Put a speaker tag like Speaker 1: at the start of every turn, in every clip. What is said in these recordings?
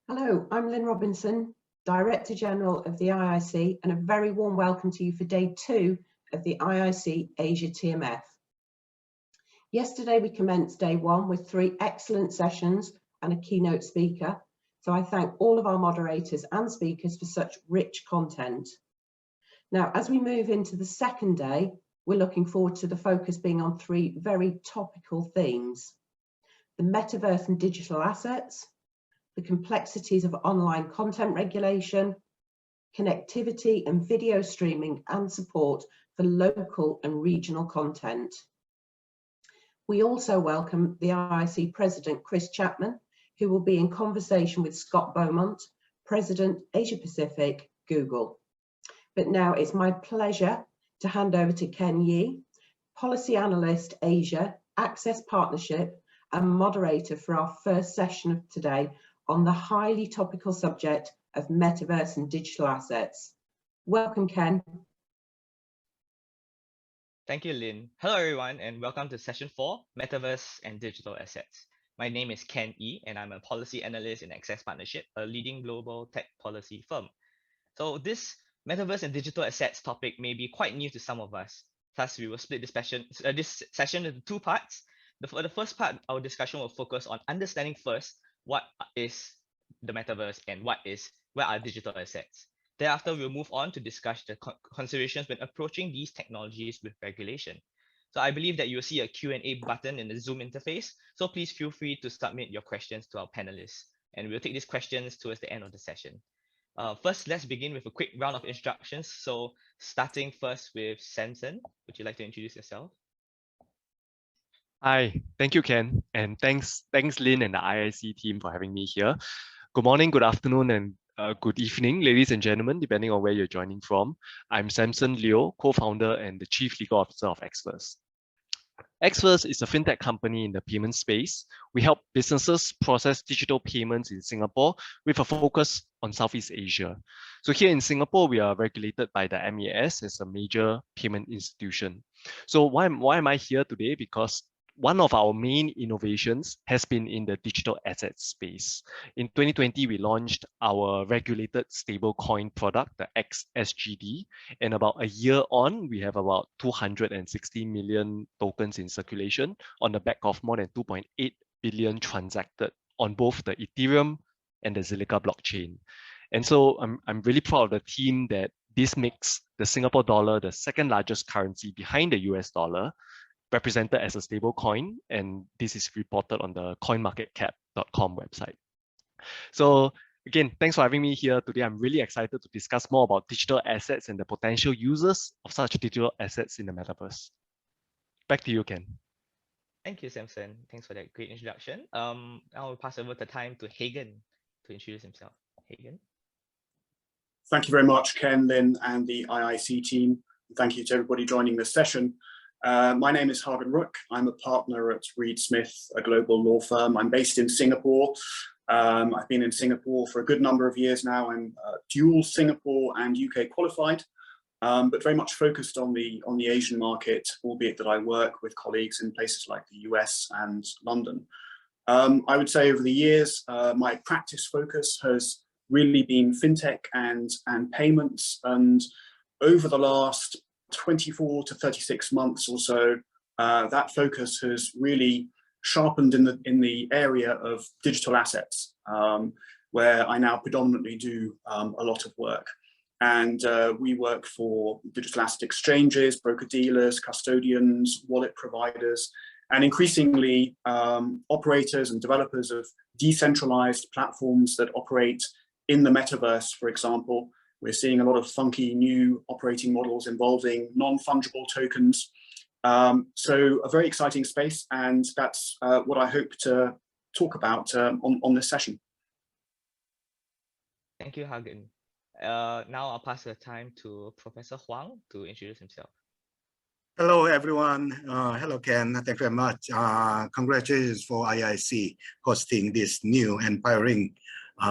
Speaker 1: Hello, I'm Lynn Robinson, Director General of the IIC, and a very warm welcome to you for day 2 of the IIC Asia TMF. Yesterday we commenced day 1 with 3 excellent sessions and a keynote speaker, so I thank all of our moderators and speakers for such rich content. Now, as we move into the second day, we're looking forward to the focus being on 3 very topical themes: the metaverse and digital assets, the complexities of online content regulation, connectivity and video streaming and support for local and regional content. We also welcome the IIC President Chris Chapman, who will be in conversation with Scott Beaumont, President Asia Pacific, Google. But now it's my pleasure to hand over to Ken Yi, Policy Analyst Asia, Access Partnership and moderator for our first session of today on the highly topical subject of metaverse and digital assets. Welcome, Ken.
Speaker 2: Thank you, Lynn. Hello, everyone, and welcome to Session 4, Metaverse and Digital Assets. My name is Ken Yi, and I'm a Policy Analyst in Access Partnership, a leading global tech policy firm. So this Metaverse and Digital Assets topic may be quite new to some of us. Thus, we will split this session into 2 parts. For the first part, our discussion will focus on understanding first what is the metaverse and what are digital assets. Thereafter, we'll move on to discuss the considerations when approaching these technologies with regulation. So I believe that you'll see a Q&A button in the Zoom interface, so please feel free to submit your questions to our panelists, and we'll take these questions towards the end of the session. First, let's begin with a quick round of introductions. So starting first with Sampson, would you like to introduce yourself?
Speaker 3: Hi, thank you, Ken, and thanks Lynn and the IIC team for having me here. Good morning, good afternoon, and good evening, ladies and gentlemen, depending on where you're joining from. I'm Sampson Liu, co-founder and the Chief Legal Officer of Xverse. Xverse is a fintech company in the payment space. We help businesses process digital payments in Singapore with a focus on Southeast Asia. So here in Singapore, we are regulated by the MAS as a major payment institution. So why am I here today? Because one of our main innovations has been in the digital asset space. In 2020, we launched our regulated stablecoin product, the XSGD, and about a year on, we have about 260 million tokens in circulation on the back of more than 2.8 billion transacted on both the Ethereum and the Zilliqa blockchain. And so I'm really proud of the team that this makes the Singapore dollar the second largest currency behind the US dollar, represented as a stable coin, and this is reported on the coinmarketcap.com website. So again, thanks for having me here today. I'm really excited to discuss more about digital assets and the potential users of such digital assets in the metaverse. Back to you, Ken.
Speaker 2: Thank you, Sampson. Thanks for that great introduction. I will pass over the time to Hagen to introduce himself. Hagen.
Speaker 4: Thank you very much, Ken, Lynn, and the IIC team. Thank you to everybody joining this session. My name is Rook. I'm a partner at Reed Smith, a global law firm. I'm based in Singapore. I've been in Singapore for a good number of years now. I'm dual Singapore and UK qualified, but very much focused on the Asian market, albeit that I work with colleagues in places like the US and London. I would say over the years, my practice focus has really been fintech and payments, and over the last 24 to 36 months or so, that focus has really sharpened in the area of digital assets, where I now predominantly do a lot of work. And we work for digital asset exchanges, broker-dealers, custodians, wallet providers, and increasingly operators and developers of decentralized platforms that operate in the metaverse, for example. We're seeing a lot of funky new operating models involving non-fungible tokens. So a very exciting space, and that's what I hope to talk about on this session.
Speaker 2: Thank you, Hagen. Now I'll pass the time to Professor Huang to introduce himself.
Speaker 5: Hello, everyone. Hello, Ken. Thank you very much. Congratulations for IIC hosting this new and pioneering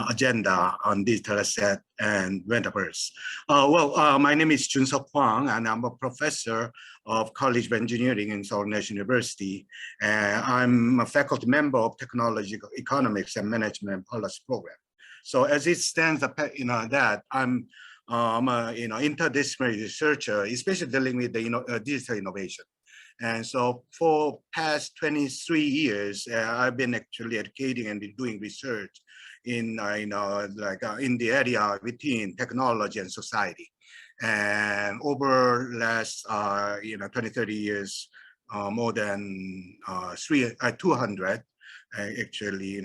Speaker 5: agenda on digital asset and metaverse. My name is Junseok Huang, and I'm a professor of College of Engineering in Seoul National University. I'm a faculty member of Technology, Economics, and Management Policy Program. So as it stands, that I'm a interdisciplinary researcher, especially dealing with the digital innovation. And so for past 23 years, I've been actually educating and been doing research in the area within technology and society. And over last 20, 30 years, more than 200 actually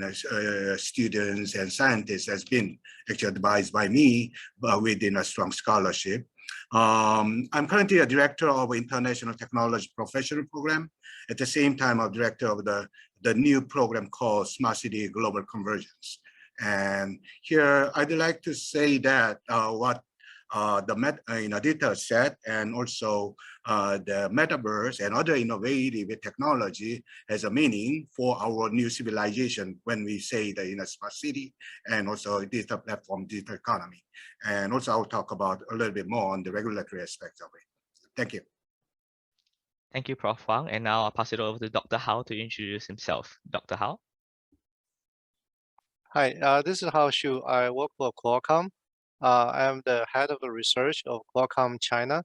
Speaker 5: students and scientists has been actually advised by me within a strong scholarship. I'm currently a director of International Technology Professional Program. At the same time, I'm director of the new program called Smart City Global Convergence. And here I'd like to say that what the data set and also the metaverse and other innovative technology has a meaning for our new civilization when we say the smart city and also digital platform, digital economy. And also I'll talk about a little bit more on the regulatory aspects of it. Thank you.
Speaker 2: Thank you, Prof. Huang. And now I'll pass it over to Dr. Hao to introduce himself. Dr. Hao?
Speaker 6: Hi, this is Hao Xu. I work for Qualcomm. I am the head of the research of Qualcomm China.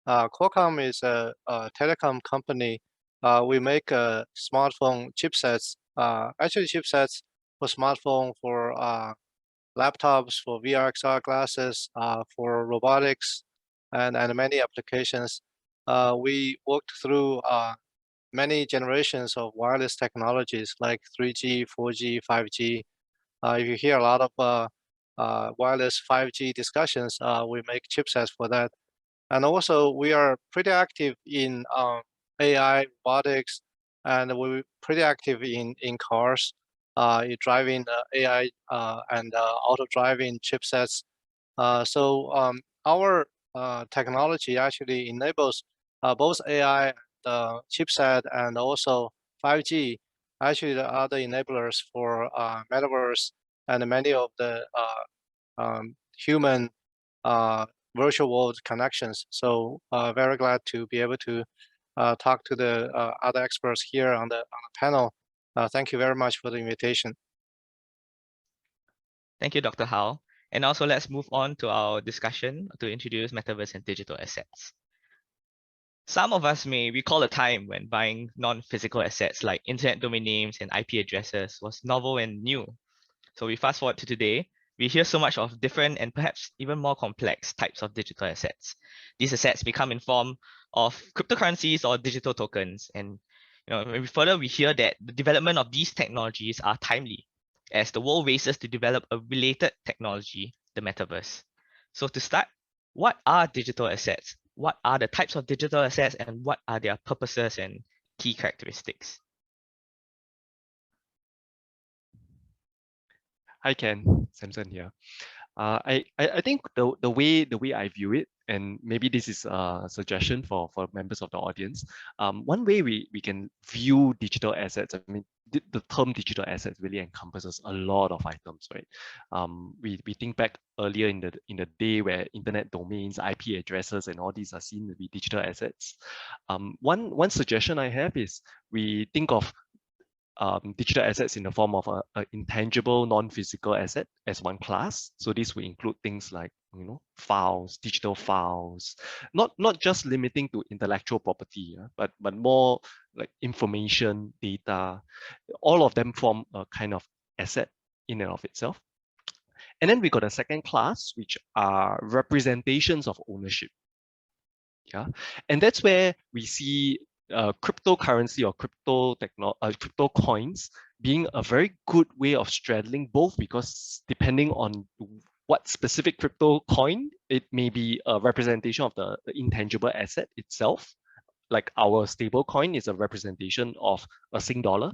Speaker 6: Qualcomm is a telecom company. We make smartphone chipsets, actually chipsets for smartphone, for laptops, for VR, XR glasses, for robotics, and many applications. We worked through many generations of wireless technologies like 3G, 4G, 5G. If you hear a lot of wireless 5G discussions, we make chipsets for that. And also we are pretty active in AI, robotics, and we're pretty active in cars, driving AI and auto driving chipsets. So our technology actually enables both AI, the chipset, and also 5G. Actually, the other enablers for Metaverse and many of the human virtual world connections. So very glad to be able to talk to the other experts here on the panel. Thank you very much for the invitation.
Speaker 2: Thank you, Dr. Hao. And also let's move on to our discussion to introduce Metaverse and digital assets. Some of us may recall a time when buying non-physical assets like internet domain names and IP addresses was novel and new. So we fast forward to today, we hear so much of different and perhaps even more complex types of digital assets. These assets become in form of cryptocurrencies or digital tokens. And we hear that the development of these technologies are timely as the world races to develop a related technology, the metaverse. So to start, what are digital assets? What are the types of digital assets and what are their purposes and key characteristics?
Speaker 3: Hi Ken, Sampson here. I think the way I view it, and maybe this is a suggestion for members of the audience. One way we can view digital assets, I mean, the term digital assets really encompasses a lot of items, right? We think back earlier in the day where internet domains, IP addresses, and all these are seen to be digital assets. One suggestion I have is we think of digital assets in the form of an intangible, non-physical asset as one class. So this will include things like files, digital files, not just limiting to intellectual property, but more like information, data. All of them form a kind of asset in and of itself. And then we got a second class, which are representations of ownership. Yeah, and that's where we see cryptocurrency or crypto coins being a very good way of straddling both, because depending on what specific crypto coin, it may be a representation of the intangible asset itself. Like our stable coin is a representation of a Sing dollar.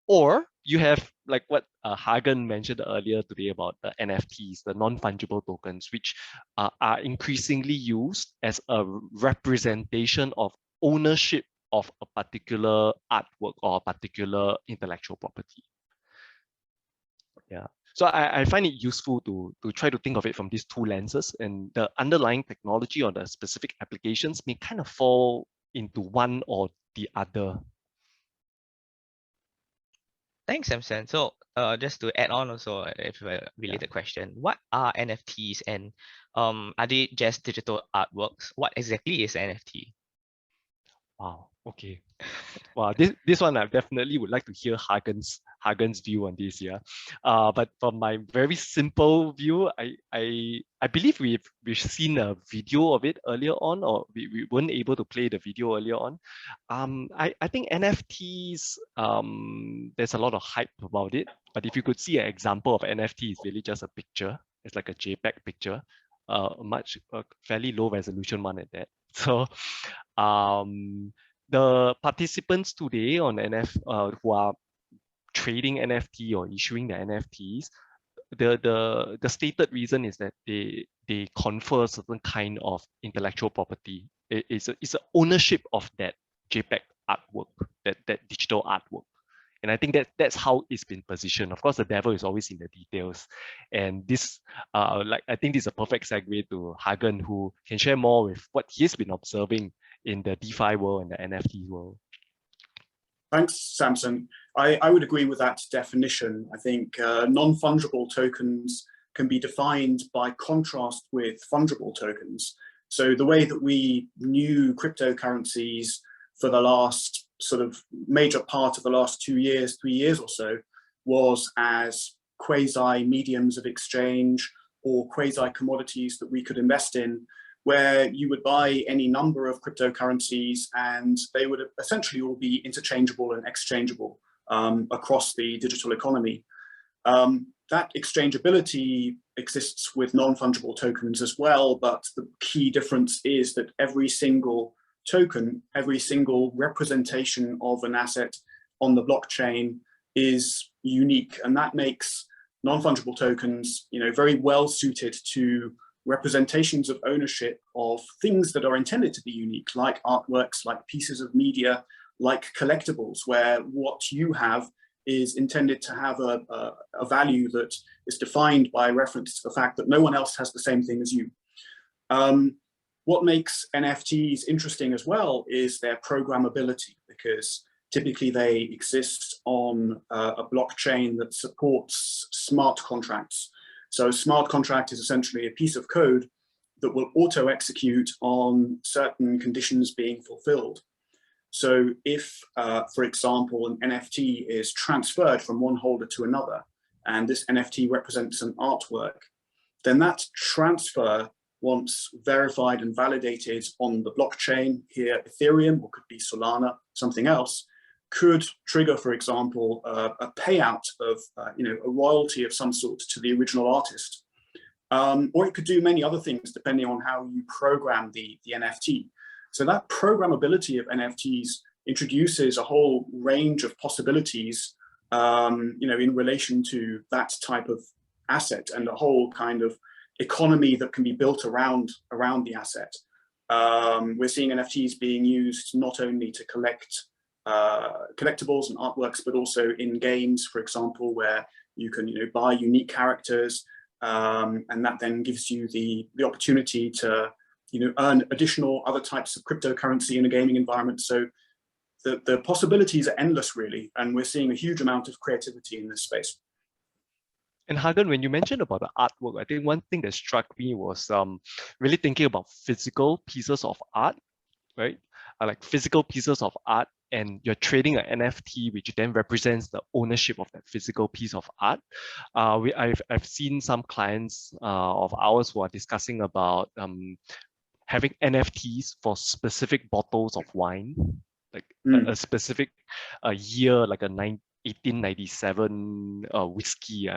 Speaker 3: Or you have like what Hagen mentioned earlier today about the NFTs, the non-fungible tokens, which are increasingly used as a representation of ownership of a particular artwork or a particular intellectual property. Yeah. So I find it useful to try to think of it from these two lenses, and the underlying technology or the specific applications may kind of fall into one or the other.
Speaker 2: Thanks, Sampson. So just to add on also, if a related question, what are NFTs and are they just digital artworks? What exactly is NFT?
Speaker 3: Wow. Okay. Wow. This one I definitely would like to hear Hagen's view on this. Yeah. But from my very simple view, I believe we've seen a video of it earlier on, or we weren't able to play the video earlier on. I think NFTs, there's a lot of hype about it. But if you could see an example of NFT, it's really just a picture. It's like a JPEG picture, fairly low resolution one at that. So the participants today on who are trading NFT or issuing the NFTs, the stated reason is that they confer a certain kind of intellectual property. It's a ownership of that JPEG artwork, that digital artwork. And I think that's how it's been positioned. Of course, the devil is always in the details. And this, I think this is a perfect segue to Hagen, who can share more with what he's been observing in the DeFi world and the NFT world.
Speaker 4: Thanks, Sampson. I would agree with that definition. I think non-fungible tokens can be defined by contrast with fungible tokens. So the way that we knew cryptocurrencies for the last sort of major part of the last 2 years, 3 years or so, was as quasi mediums of exchange or quasi commodities that we could invest in, where you would buy any number of cryptocurrencies and they would essentially all be interchangeable and exchangeable across the digital economy. That exchangeability exists with non-fungible tokens as well, but the key difference is that every single token, every single representation of an asset on the blockchain is unique, and that makes non-fungible tokens, very well suited to representations of ownership of things that are intended to be unique, like artworks, like pieces of media, like collectibles, where what you have is intended to have a value that is defined by reference to the fact that no one else has the same thing as you. What makes NFTs interesting as well is their programmability, because typically they exist on a blockchain that supports smart contracts. So a smart contract is essentially a piece of code that will auto-execute on certain conditions being fulfilled. So if, for example, an NFT is transferred from one holder to another, and this NFT represents an artwork, then that transfer, once verified and validated on the blockchain, here Ethereum, or could be Solana, something else, could trigger, for example, a payout of a royalty of some sort to the original artist. Or it could do many other things depending on how you program the NFT. So that programmability of NFTs introduces a whole range of possibilities in relation to that type of asset and a whole kind of economy that can be built around the asset. We're seeing NFTs being used not only to collect collectibles and artworks, but also in games, for example, where you can buy unique characters, and that then gives you the opportunity to earn additional other types of cryptocurrency in a gaming environment. So the possibilities are endless, really, and we're seeing a huge amount of creativity in this space.
Speaker 3: And Hagen, when you mentioned about the artwork, I think one thing that struck me was really thinking about physical pieces of art, right? Like physical pieces of art, and you're trading an NFT, which then represents the ownership of that physical piece of art. I've seen some clients of ours who are discussing about having NFTs for specific bottles of wine, like a specific year, like a 1897 whiskey.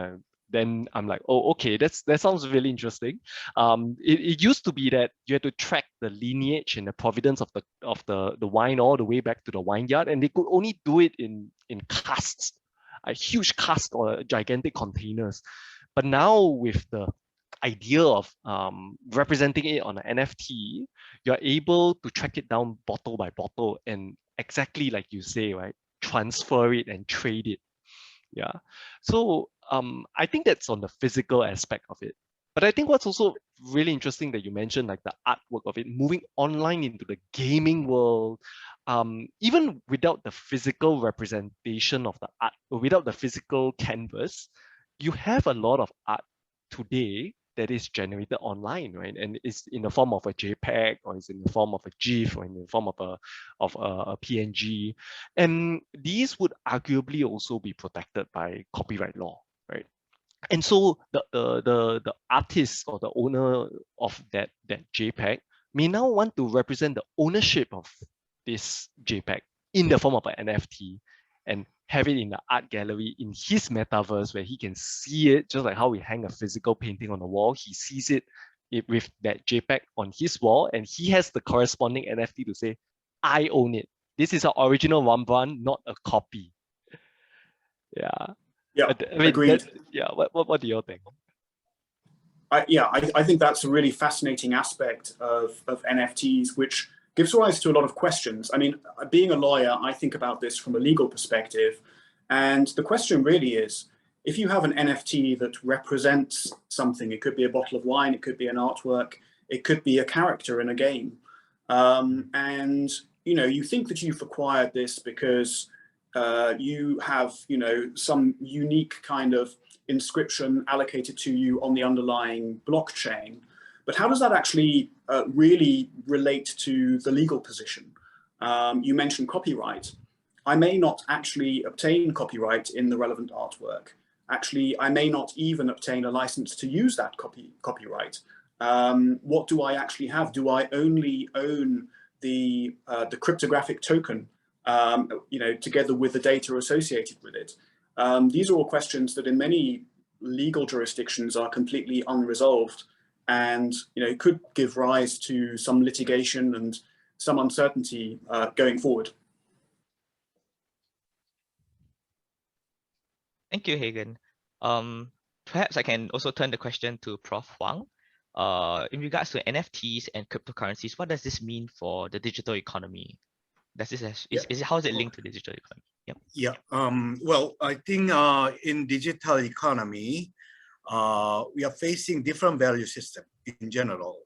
Speaker 3: Then I'm like, oh, okay, that sounds really interesting. It used to be that you had to track the lineage and the provenance of the wine all the way back to the vineyard, and they could only do it in casks, a huge cask or gigantic containers. But now with the idea of representing it on an NFT, you're able to track it down bottle by bottle and exactly like you say, right, transfer it and trade it. Yeah. So I think that's on the physical aspect of it. But I think what's also really interesting that you mentioned, like the artwork of it moving online into the gaming world, even without the physical representation of the art, or without the physical canvas, you have a lot of art today that is generated online, right? And it's in the form of a JPEG, or it's in the form of a GIF, or in the form of a PNG. And these would arguably also be protected by copyright law, right? And so the artist or the owner of that JPEG may now want to represent the ownership of this JPEG in the form of an NFT and have it in the art gallery in his metaverse, where he can see it, just like how we hang a physical painting on the wall. He sees it with that JPEG on his wall, and he has the corresponding NFT to say, I own it. This is an original one, not a copy. Yeah.
Speaker 4: Yeah,
Speaker 3: I mean,
Speaker 4: agreed.
Speaker 3: Yeah, what do you think?
Speaker 4: I think that's a really fascinating aspect of NFTs, which gives rise to a lot of questions. I mean, being a lawyer, I think about this from a legal perspective. And the question really is, if you have an NFT that represents something, it could be a bottle of wine, it could be an artwork, it could be a character in a game. And, you know, you think that you've acquired this because you have, you know, some unique kind of inscription allocated to you on the underlying blockchain. But how does that actually really relate to the legal position? You mentioned copyright. I may not actually obtain copyright in the relevant artwork. Actually, I may not even obtain a license to use that copyright. What do I actually have? Do I only own the cryptographic token, you know, together with the data associated with it? These are all questions that in many legal jurisdictions are completely unresolved, and you know, could give rise to some litigation and some uncertainty going forward.
Speaker 2: Thank you, Hagen. Perhaps I can also turn the question to Prof. Huang. In regards to NFTs and cryptocurrencies, what does this mean for the digital economy? Does this how is it linked to the digital economy? Yep.
Speaker 5: Yeah. Well, I think in digital economy, we are facing different value system in general.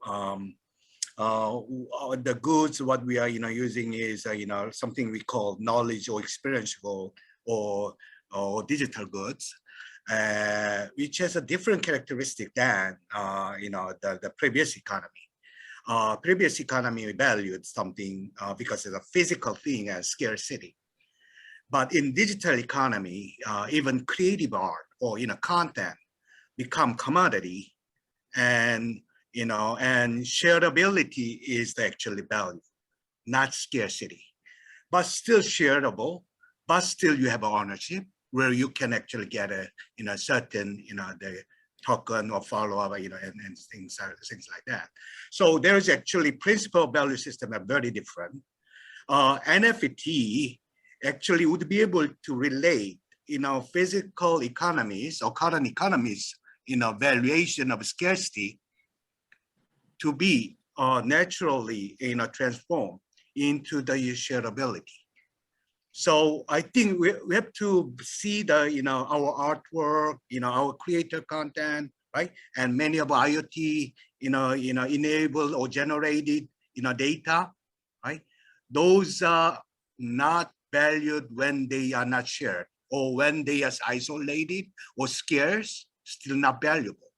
Speaker 5: The goods, what we are using is something we call knowledge or experiential or digital goods, which has a different characteristic than the previous economy. Previous economy valued something because it's a physical thing as scarcity. But in digital economy, even creative art or content become commodity, and and shareability is the actually value, not scarcity. But still shareable, but still you have ownership where you can actually get a certain the token or follow-up and things like that. So there is actually principal value system are very different. NFT actually would be able to relate physical economies or current economies valuation of scarcity to be naturally transformed into the shareability. So I think we have to see the our artwork, our creator content, right, and many of IoT enabled or generated data, right. Those are not valued when they are not shared, or when they are isolated or scarce, still not valuable.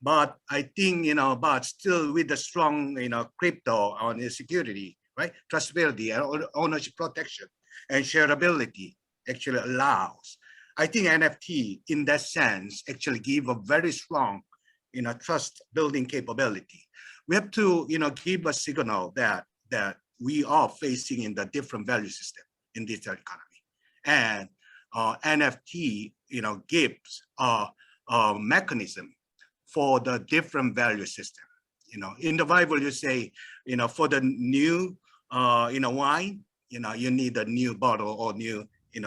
Speaker 5: But I think but still with the strong crypto on the security, right, trustability and ownership protection and shareability actually allows. I think NFT in that sense actually give a very strong trust building capability. We have to give a signal that we are facing in the different value system in digital economy, and NFT gives a mechanism for the different value system. In the Bible you say for the new wine, you need a new bottle or new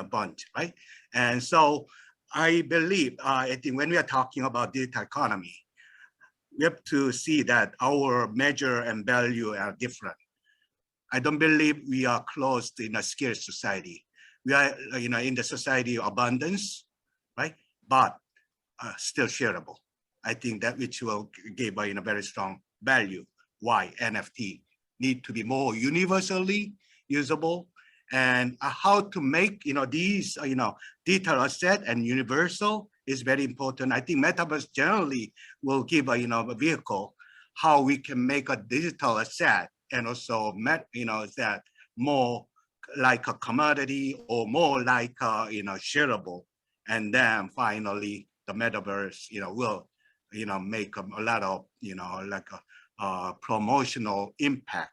Speaker 5: bunch, right? And so I believe I think when we are talking about digital economy, we have to see that our measure and value are different. I don't believe we are close to a scarce society. We are in the society of abundance, right? But still shareable. I think that which will give a very strong value. Why NFT need to be more universally usable, and how to make these digital asset and universal is very important. I think Metaverse generally will give a vehicle how we can make a digital asset and also that more like a commodity or more like shareable, and then finally the Metaverse will make a lot of like a promotional impact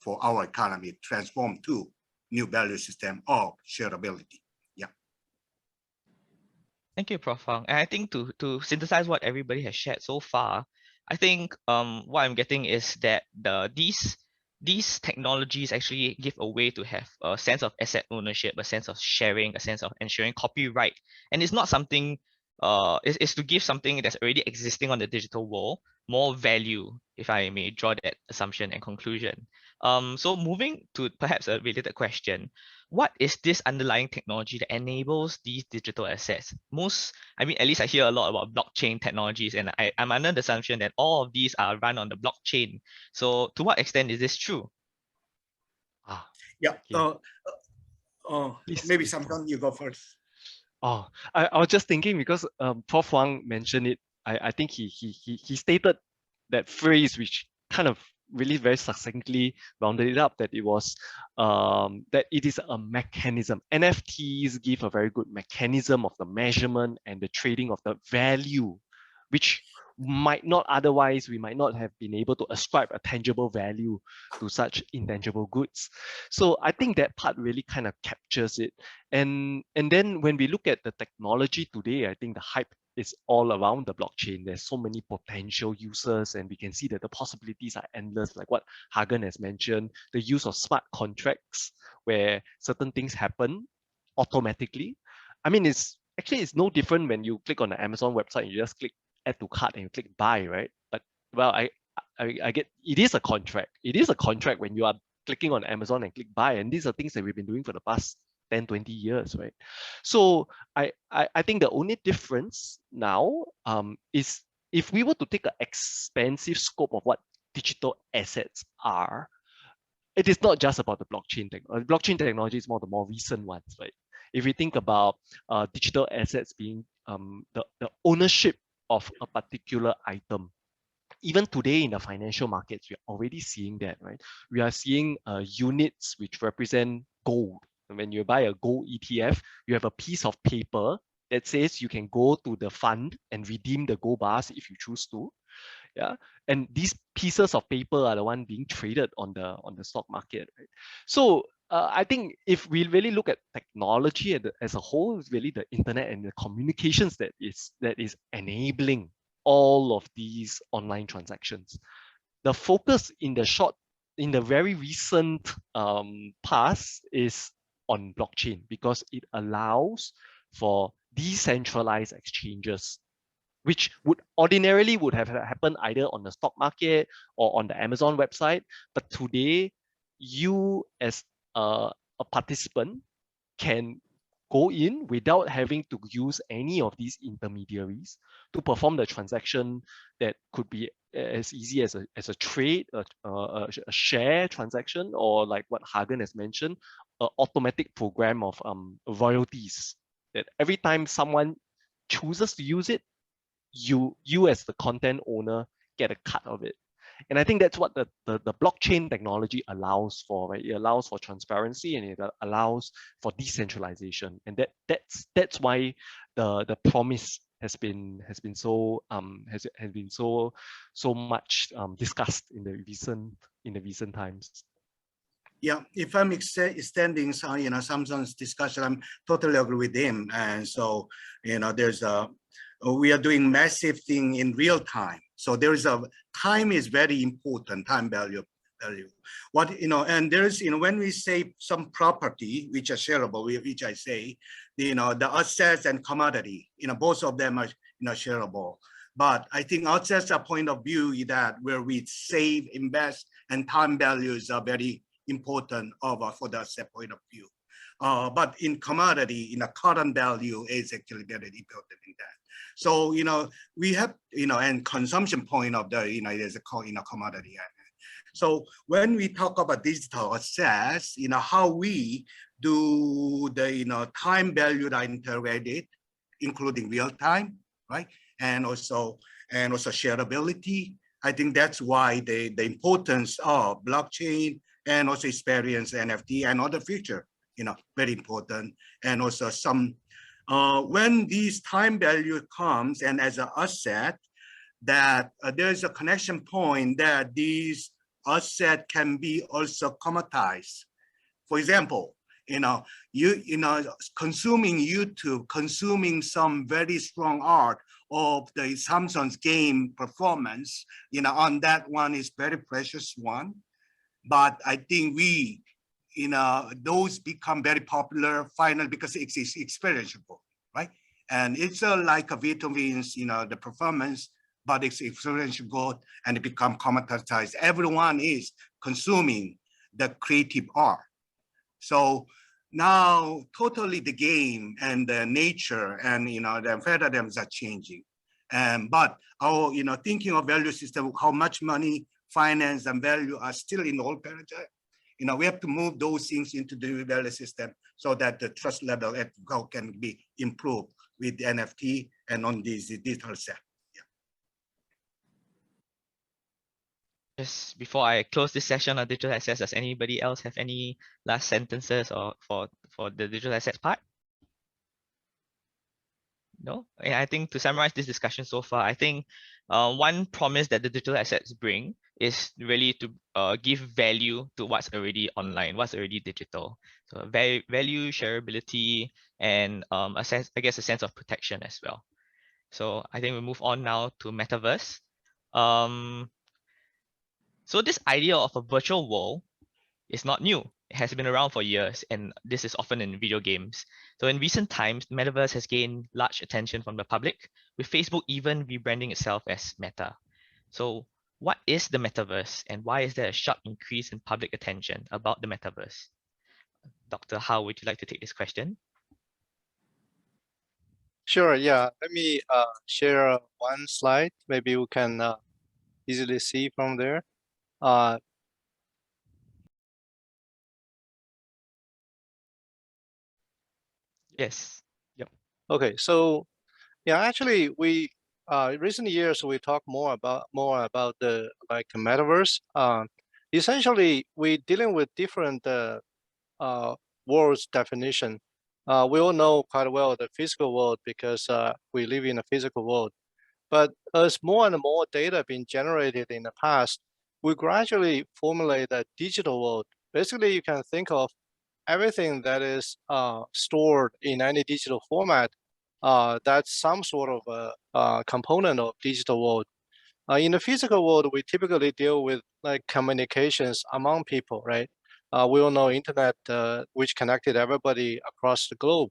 Speaker 5: for our economy, transform to new value system of shareability. Yeah.
Speaker 2: Thank you, Prof. Huang. And I think to synthesize what everybody has shared so far, I think what I'm getting is that these technologies actually give a way to have a sense of asset ownership, a sense of sharing, a sense of ensuring copyright. And it's not something is to give something that's already existing on the digital world more value, if I may draw that assumption and conclusion. So moving to perhaps a related question, what is this underlying technology that enables these digital assets? I mean, at least I hear a lot about blockchain technologies, and I'm under the assumption that all of these are run on the blockchain. So to what extent is this true?
Speaker 5: Yeah.
Speaker 3: Okay.
Speaker 5: Maybe Sampson, you go first.
Speaker 3: I was just thinking because Prof. Huang mentioned it. I think he stated that phrase which kind of really very succinctly rounded it up, that it was that it is a mechanism. NFTs give a very good mechanism of the measurement and the trading of the value, which might not otherwise, we might not have been able to ascribe a tangible value to such intangible goods. So I think that part really kind of captures it. And then when we look at the technology today, I think the hype is all around the blockchain. There's so many potential users, and we can see that the possibilities are endless, like what Hagen has mentioned, the use of smart contracts where certain things happen automatically. I mean, it's no different when you click on the Amazon website and you just click add to cart and you click buy, right? But well, I get it is a contract. It is a contract when you are clicking on Amazon and click buy, and these are things that we've been doing for the past 10, 20 years, right? So I think the only difference now is if we were to take an expansive scope of what digital assets are, it is not just about the blockchain technology. Blockchain technology is the more recent ones, right? If we think about digital assets being the ownership of a particular item, even today in the financial markets, we're already seeing that, right? We are seeing units which represent gold. When you buy a gold ETF, you have a piece of paper that says you can go to the fund and redeem the gold bars if you choose to. Yeah, and these pieces of paper are the one being traded on the stock market, right? So I think if we really look at technology as a whole, it's really the internet and the communications that is enabling all of these online transactions. The focus in the very recent past is on blockchain because it allows for decentralized exchanges, which would ordinarily have happened either on the stock market or on the Amazon website. But today, you as a participant can go in without having to use any of these intermediaries to perform the transaction that could be as easy as a trade, a share transaction, or like what Hagen has mentioned, an automatic program of royalties, that every time someone chooses to use it, you as the content owner get a cut of it. And I think that's what the blockchain technology allows for, right? It allows for transparency and it allows for decentralization, and that's why the promise has been so much discussed in the recent times.
Speaker 5: Yeah, if I'm extending Sampson's discussion, I'm totally agree with him. And so we are doing massive thing in real time. So there is time is very important, time value. What, and there's, when we say some property, which are shareable, which I say, the assets and commodity, both of them are, shareable. But I think assets a point of view is that where we save, invest, and time values are very important for the asset point of view. But in commodity, current value is actually very important in that. So, we have, and consumption point of the, there's a commodity. So when we talk about digital assets, how we do the, time value that integrated, including real time, right? And also shareability. I think that's why the importance of blockchain and also experience NFT and other future, very important. And also when these time value comes and as an asset, that there's a connection point that these asset can be also commoditized. For example, consuming YouTube, consuming some very strong art of the Sampson's game performance, on that one is very precious one. But I think those become very popular finally because it's experiential, right? And it's like a vitamins, the performance, but it's experiential good and it become commoditized. Everyone is consuming the creative art. So now totally the game and the nature and the paradigms are changing. But our thinking of value system, how much money, finance, and value are still in the old paradigm. We have to move those things into the value system so that the trust level can be improved with the NFT and on this digital set.
Speaker 2: Just before I close this session on digital assets, does anybody else have any last sentences or for the digital assets part? No? And I think to summarize this discussion so far, I think one promise that the digital assets bring is really to give value to what's already online, what's already digital. So value, shareability, and a sense of protection as well. So I think we move on now to Metaverse. So this idea of a virtual world is not new. It has been around for years, and this is often in video games. So in recent times, Metaverse has gained large attention from the public, with Facebook even rebranding itself as Meta. So what is the Metaverse, and why is there a sharp increase in public attention about the Metaverse? Dr. How, would you like to take this question?
Speaker 6: Sure, yeah. Let me share one slide. Maybe we can easily see from there.
Speaker 2: Yes. Yep.
Speaker 6: Okay, so yeah, actually, we recent years we talk more about the metaverse. Essentially, we dealing with different world's definition. We all know quite well the physical world because we live in a physical world. But as more and more data being generated in the past, we gradually formulate a digital world. Basically, you can think of everything that is stored in any digital format. That's some sort of a component of digital world. In the physical world, we typically deal with like communications among people, right? We all know internet, which connected everybody across the globe.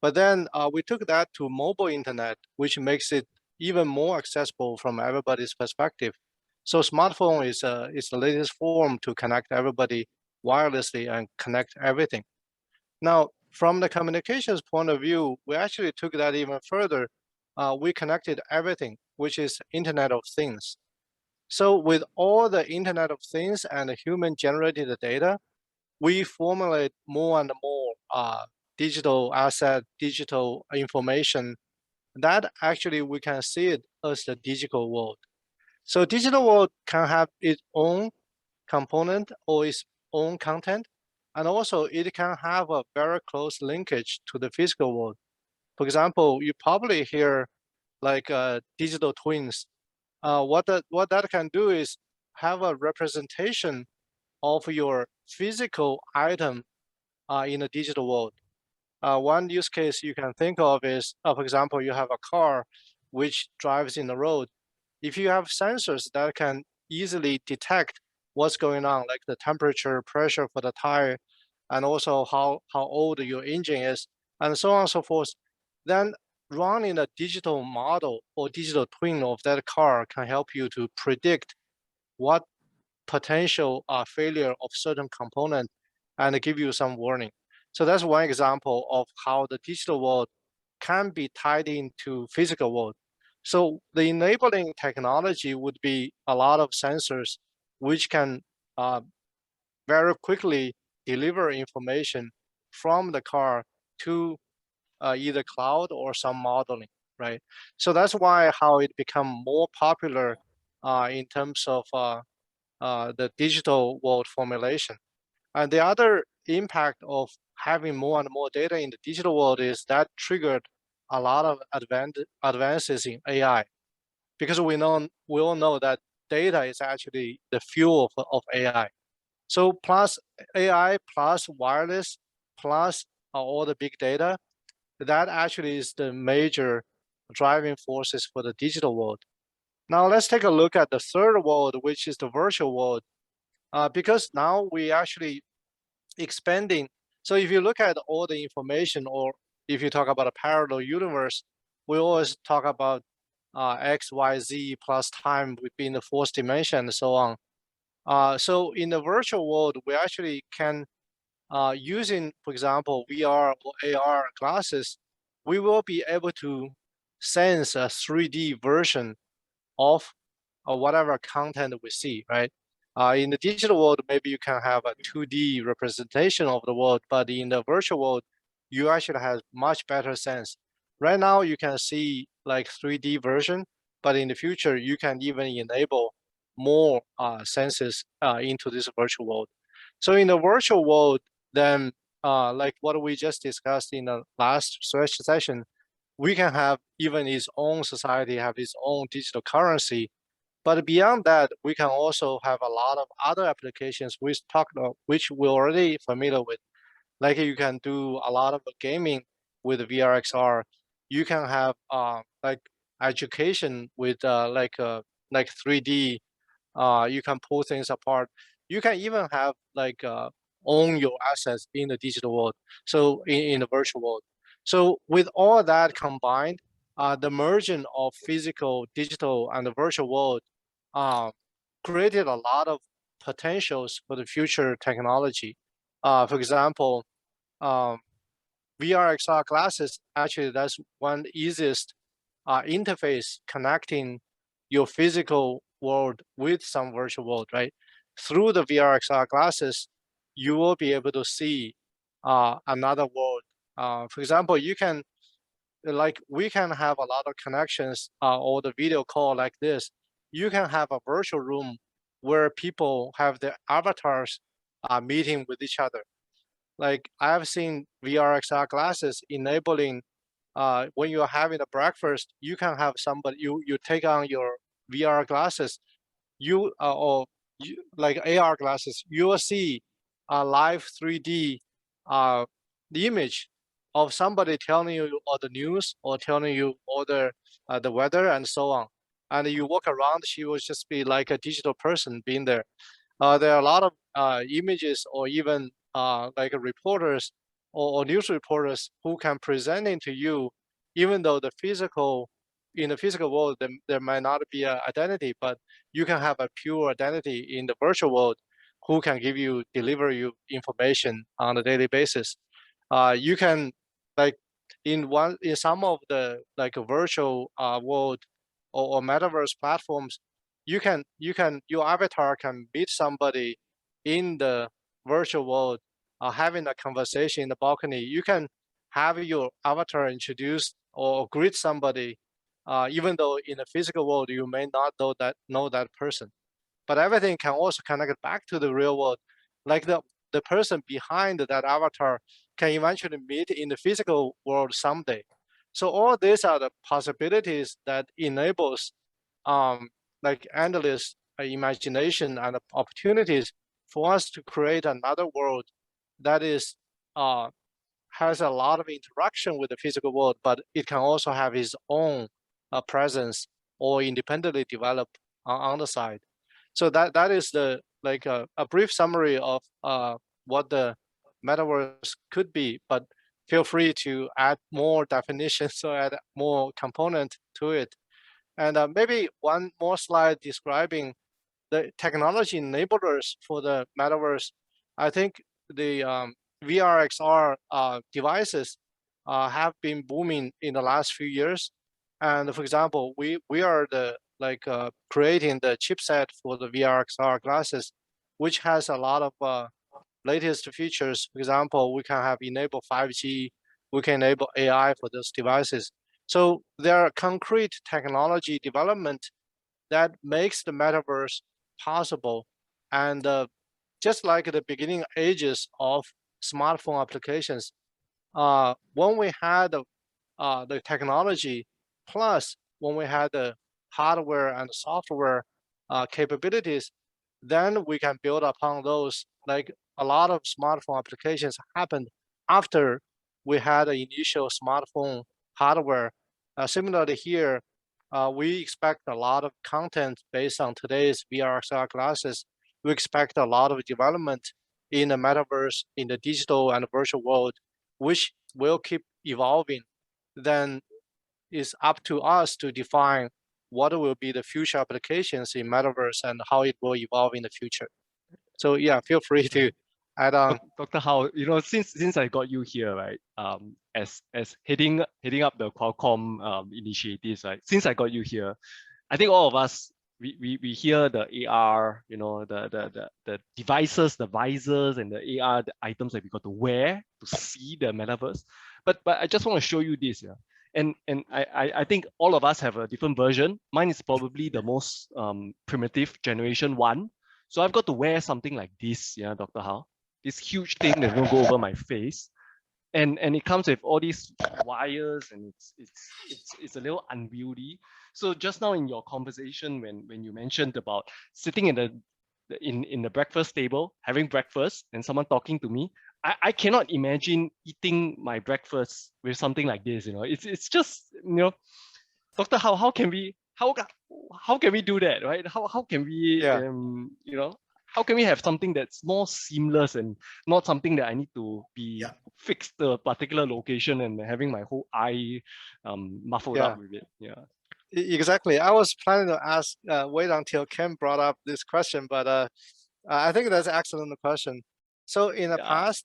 Speaker 6: But then we took that to mobile internet, which makes it even more accessible from everybody's perspective. So smartphone is the latest form to connect everybody wirelessly and connect everything. Now, from the communications point of view, we actually took that even further. We connected everything, which is Internet of Things. So with all the Internet of Things and the human-generated data, we formulate more and more digital asset, digital information. That actually we can see it as the digital world. So digital world can have its own component or its own content, and also it can have a very close linkage to the physical world. For example, you probably hear like digital twins. What that can do is have a representation of your physical item in a digital world. One use case you can think of is, for example, you have a car which drives in the road. If you have sensors that can easily detect what's going on, like the temperature, pressure for the tire, and also how old your engine is, and so on and so forth, then running a digital model or digital twin of that car can help you to predict what potential failure of certain component and give you some warning. So that's one example of how the digital world can be tied into physical world. So the enabling technology would be a lot of sensors which can very quickly deliver information from the car to either cloud or some modeling, right? So that's why how it become more popular in terms of the digital world formulation. And the other impact of having more and more data in the digital world is that triggered a lot of advances in AI, because we all know that data is actually the fuel of AI. So plus AI plus wireless plus all the big data, that actually is the major driving forces for the digital world. Now let's take a look at the third world, which is the virtual world, because now we actually expanding. So if you look at all the information, or if you talk about a parallel universe, we always talk about X, Y, Z plus time within the fourth dimension and so on. So in the virtual world, we actually can, using, for example, VR or AR glasses, we will be able to sense a 3D version of whatever content we see, right? In the digital world, maybe you can have a 2D representation of the world, but in the virtual world, you actually have much better sense. Right now, you can see like 3D version, but in the future, you can even enable more senses into this virtual world. So in the virtual world, then like what we just discussed in the last session, we can have even its own society, have its own digital currency. But beyond that, we can also have a lot of other applications which we're already familiar with. Like you can do a lot of gaming with VR XR. You can have like education with like 3D. You can pull things apart. You can even have like own your assets in the digital world. So in the virtual world. So with all that combined, the merging of physical, digital, and the virtual world created a lot of potentials for the future technology. For example, VR XR glasses, actually that's one easiest interface connecting your physical world with some virtual world, right? Through the VR XR glasses, you will be able to see another world. For example, you can, like we can have a lot of connections or the video call like this. You can have a virtual room where people have their avatars meeting with each other. Like I have seen VR XR glasses enabling when you're having a breakfast, you can have somebody, you take on your VR glasses, or like AR glasses, you will see a live 3D the image of somebody telling you all the news or telling you all the weather and so on. And you walk around, she will just be like a digital person being there. There are a lot of images or even like reporters or news reporters who can present it to you, even though in the physical world, there might not be an identity, but you can have a pure identity in the virtual world who can deliver you information on a daily basis. You can, like in some of the like virtual world or metaverse platforms, your avatar can meet somebody in the virtual world, having a conversation in the balcony. You can have your avatar introduced or greet somebody, even though in the physical world you may not know that person. But everything can also connect back to the real world, like the person behind that avatar can eventually meet in the physical world someday. So all these are the possibilities that enables like endless imagination and opportunities for us to create another world that is has a lot of interaction with the physical world, but it can also have its own presence or independently develop on the side. So that is the like a brief summary of what the metaverse could be, but feel free to add more definitions or add more component to it. And maybe one more slide describing the technology enablers for the metaverse. I think the VR/XR devices have been booming in the last few years. And for example, we are the creating the chipset for the VR/XR glasses, which has a lot of latest features. For example, we can have enable 5G, we can enable AI for those devices. So there are concrete technology development that makes the metaverse possible. And just like the beginning ages of smartphone applications, when we had the technology, plus when we had the hardware and software capabilities, then we can build upon those. Like a lot of smartphone applications happened after we had the initial smartphone hardware. Similarly here, we expect a lot of content based on today's VR/XR glasses. We expect a lot of development in the metaverse, in the digital and virtual world, which will keep evolving. Then it's up to us to define what will be the future applications in metaverse and how it will evolve in the future. So yeah, feel free to add on.
Speaker 3: Dr. Hao, since I got you here, right, as heading up the Qualcomm initiatives, right, since I got you here, I think all of us, we hear the AR, the devices, the visors, and the AR the items that we got to wear to see the metaverse. But I just want to show you this, yeah. And I think all of us have a different version. Mine is probably the most primitive, generation 1. So I've got to wear something like this, yeah, Dr. Hao. This huge thing that's gonna go over my face. And it comes with all these wires, and it's a little unwieldy. So just now in your conversation, when you mentioned about sitting in the breakfast table, having breakfast, and someone talking to me, I cannot imagine eating my breakfast with something like this. It's just, Dr. Hao, how can we do that, right? How can we how can we have something that's more seamless and not something that I need to be fixed to a particular location and having my whole eye muffled up with it? Yeah.
Speaker 6: Exactly. I was planning to ask, wait until Ken brought up this question, but I think that's an excellent question. So in the past,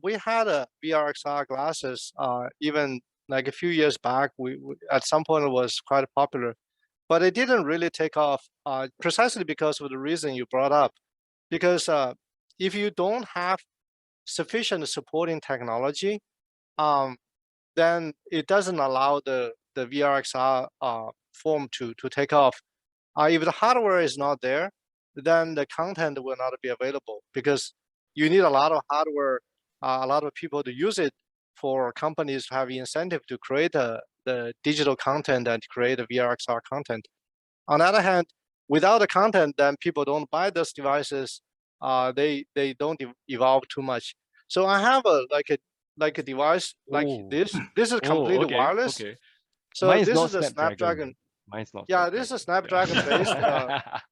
Speaker 6: we had a VR/XR glasses, even like a few years back, we at some point it was quite popular, but it didn't really take off precisely because of the reason you brought up. Because if you don't have sufficient supporting technology, then it doesn't allow the VR/XR form to take off. If the hardware is not there, then the content will not be available, because you need a lot of hardware, a lot of people to use it for companies to have incentive to create the digital content and create the VR/XR content. On the other hand, without the content, then people don't buy those devices. They don't evolve too much. So I have a device like this. This is completely wireless.
Speaker 3: Okay.
Speaker 6: So
Speaker 3: Mine is
Speaker 6: this
Speaker 3: not
Speaker 6: is the Snapdragon.
Speaker 3: Mine's not.
Speaker 6: Yeah, this is a Snapdragon based.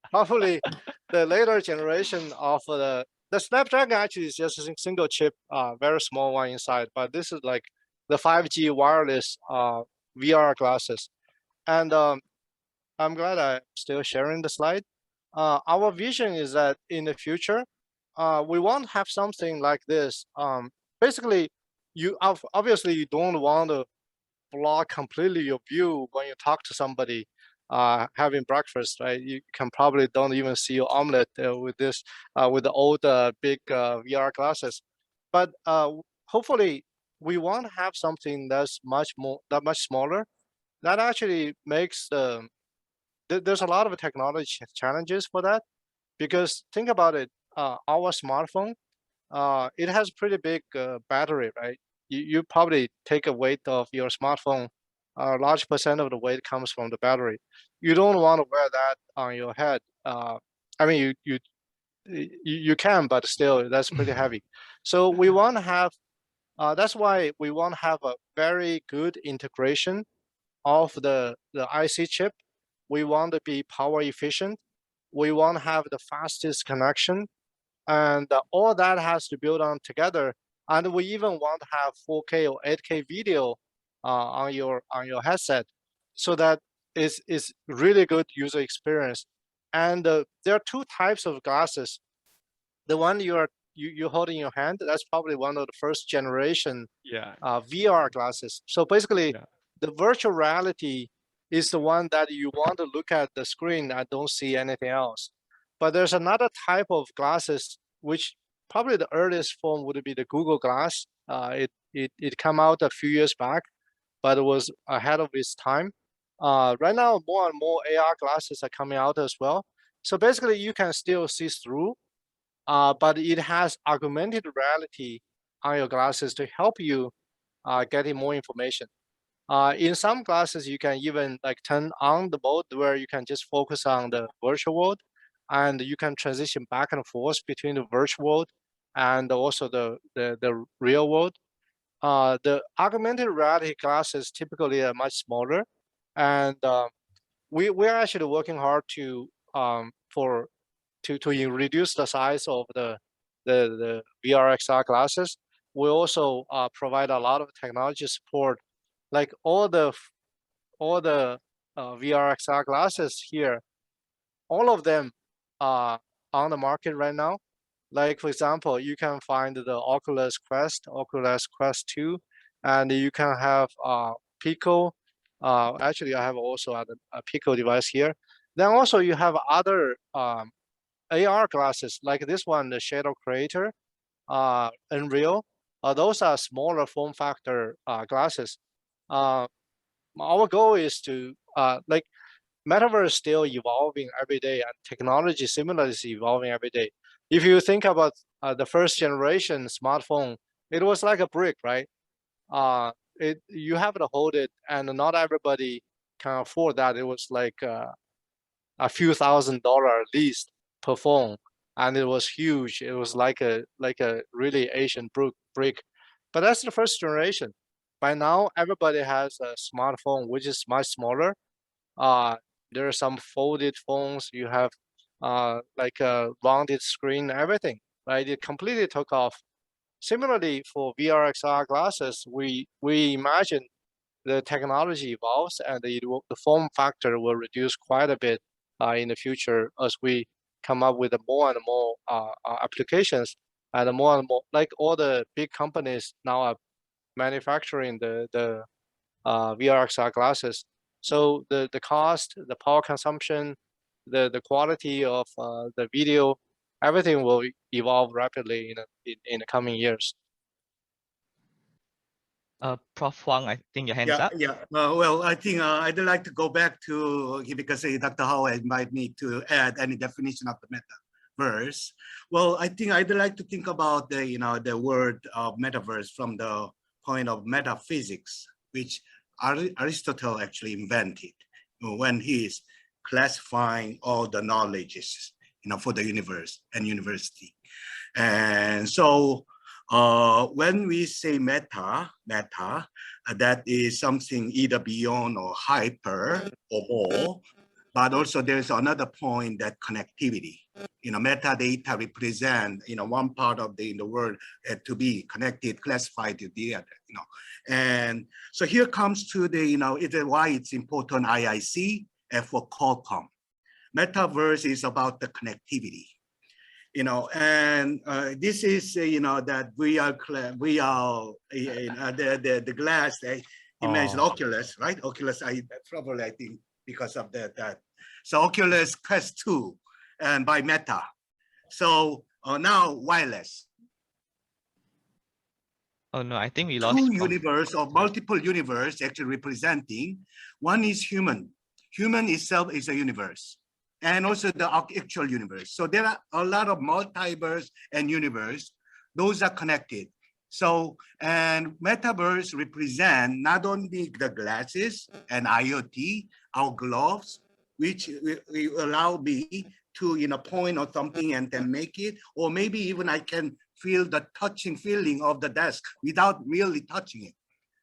Speaker 6: Probably the later generation of the Snapdragon actually is just a single chip, very small one inside. But this is like the 5G wireless VR glasses. And I'm glad I'm still sharing the slide. Our vision is that in the future, we want to have something like this. Basically, you obviously you don't want to block completely your view when you talk to somebody having breakfast, right? You can probably don't even see your omelet with this with the old big VR glasses. But hopefully, we want to have something that's much smaller. That actually makes there's a lot of technology challenges for that, because think about it, our smartphone, it has pretty big battery, right? You probably take a weight of your smartphone, a large percent of the weight comes from the battery. You don't want to wear that on your head. I mean, you can, but still, that's pretty heavy. So we want to have, that's why we want to have a very good integration of the IC chip. We want to be power efficient. We want to have the fastest connection, and all that has to build on together. And we even want to have 4K or 8K video on your headset, so that is really good user experience. And there are two types of glasses. The one you are you hold in your hand, that's probably one of the first generation
Speaker 3: Yeah.
Speaker 6: VR glasses. So basically,
Speaker 3: Yeah.
Speaker 6: the virtual reality is the one that you want to look at the screen and don't see anything else. But there's another type of glasses, which probably the earliest form would be the Google Glass. It came out a few years back, but it was ahead of its time. Right now, more and more AR glasses are coming out as well. So basically, you can still see through, but it has augmented reality on your glasses to help you getting more information. In some glasses, you can even like turn on the mode where you can just focus on the virtual world, and you can transition back and forth between the virtual world and also the real world. The augmented reality glasses typically are much smaller, and we're actually working hard to reduce the size of the VR XR glasses. We also provide a lot of technology support, like all the VR XR glasses here. All of them are on the market right now. Like for example, you can find the Oculus Quest, Oculus Quest 2, and you can have Pico. Actually, I have also a Pico device here. Then also you have other AR glasses like this one, the Shadow Creator, Unreal. Those are smaller form factor glasses. Our goal is to like Metaverse is still evolving every day, and technology similarly is evolving every day. If you think about the first generation smartphone, it was like a brick, right? You have to hold it, and not everybody can afford that. It was like a few $1,000s at least per phone, and it was huge. It was like a really Asian brick. But that's the first generation. By now, everybody has a smartphone, which is much smaller. There are some folded phones. You have like a rounded screen, everything, right? It completely took off. Similarly, for VR XR glasses, we imagine the technology evolves and the form factor will reduce quite a bit in the future as we come up with more and more applications, and more, like all the big companies now are manufacturing the VR XR glasses. So the cost, the power consumption, the quality of the video, everything will evolve rapidly in the coming years.
Speaker 2: Prof. Huang, I think your hand's up.
Speaker 5: Yeah. Well, I think I'd like to go back to, because Dr. Howard might need to add any definition of the metaverse. Well, I think I'd like to think about the word of metaverse from the point of metaphysics, which Aristotle actually invented when he's classifying all the knowledges, for the universe and university. And so when we say meta, that is something either beyond or hyper or more, but also there's another point, that connectivity. Metadata represent, one part of the world to be connected, classified to the other, And so here comes to the, why it's important IIC and for Qualcomm. Metaverse is about the connectivity. And this is, that we are the glass, he mentioned Oculus, right? Oculus, I think because of that. So Oculus Quest 2 and by Meta. So now wireless.
Speaker 2: Oh no, I think we lost.
Speaker 5: Two universe or multiple universe actually representing. One is human. Human itself is a universe. And also the actual universe. So there are a lot of multiverse and universe. Those are connected. So, and metaverse represent not only the glasses and IoT, our gloves, which will allow me to, point on something and then make it, or maybe even I can feel the touching feeling of the desk without really touching it.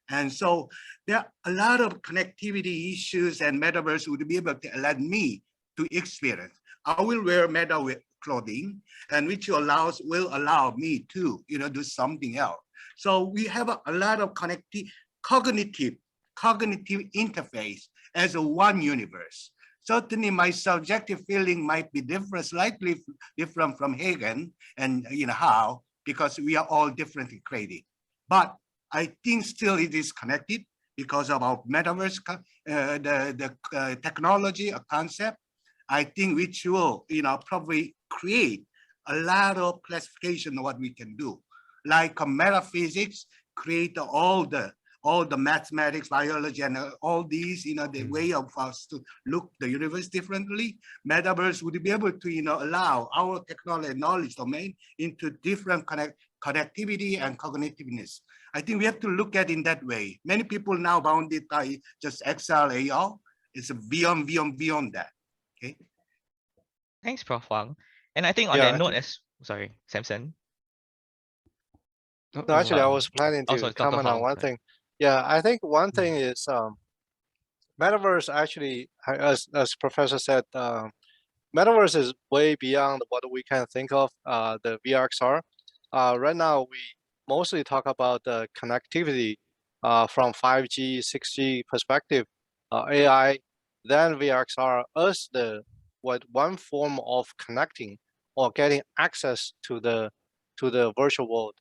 Speaker 5: And so there are a lot of connectivity issues, and metaverse would be able to allow me to experience. I will wear meta clothing, and which will allow me to, do something else. So we have a lot of cognitive interface as a one universe. certainly my subjective feeling might be different, slightly different from Hagen and how, because we are all differently created. But I think still it is connected because of our metaverse, the technology, a concept. I think which will probably create a lot of classification of what we can do, like metaphysics create all the mathematics, biology, and all these, the way of us to look the universe differently. Metaverse would be able to, allow our technology and knowledge domain into different connectivity and cognitiveness. I think we have to look at it in that way. Many people now bound it by just XR, AR. It's beyond that. Okay.
Speaker 2: Thanks, Prof. Huang. And I think on
Speaker 6: Yeah,
Speaker 2: that note, sorry, Sampson.
Speaker 6: no, actually, I was planning to
Speaker 2: Dr.
Speaker 6: comment on
Speaker 2: Huang,
Speaker 6: one
Speaker 2: sorry.
Speaker 6: thing. Yeah, I think one thing is Metaverse actually, as Professor said, Metaverse is way beyond what we can think of the VRXR. Right now, we mostly talk about the connectivity from 5G, 6G perspective, AI, then VRXR as one form of connecting or getting access to the virtual world.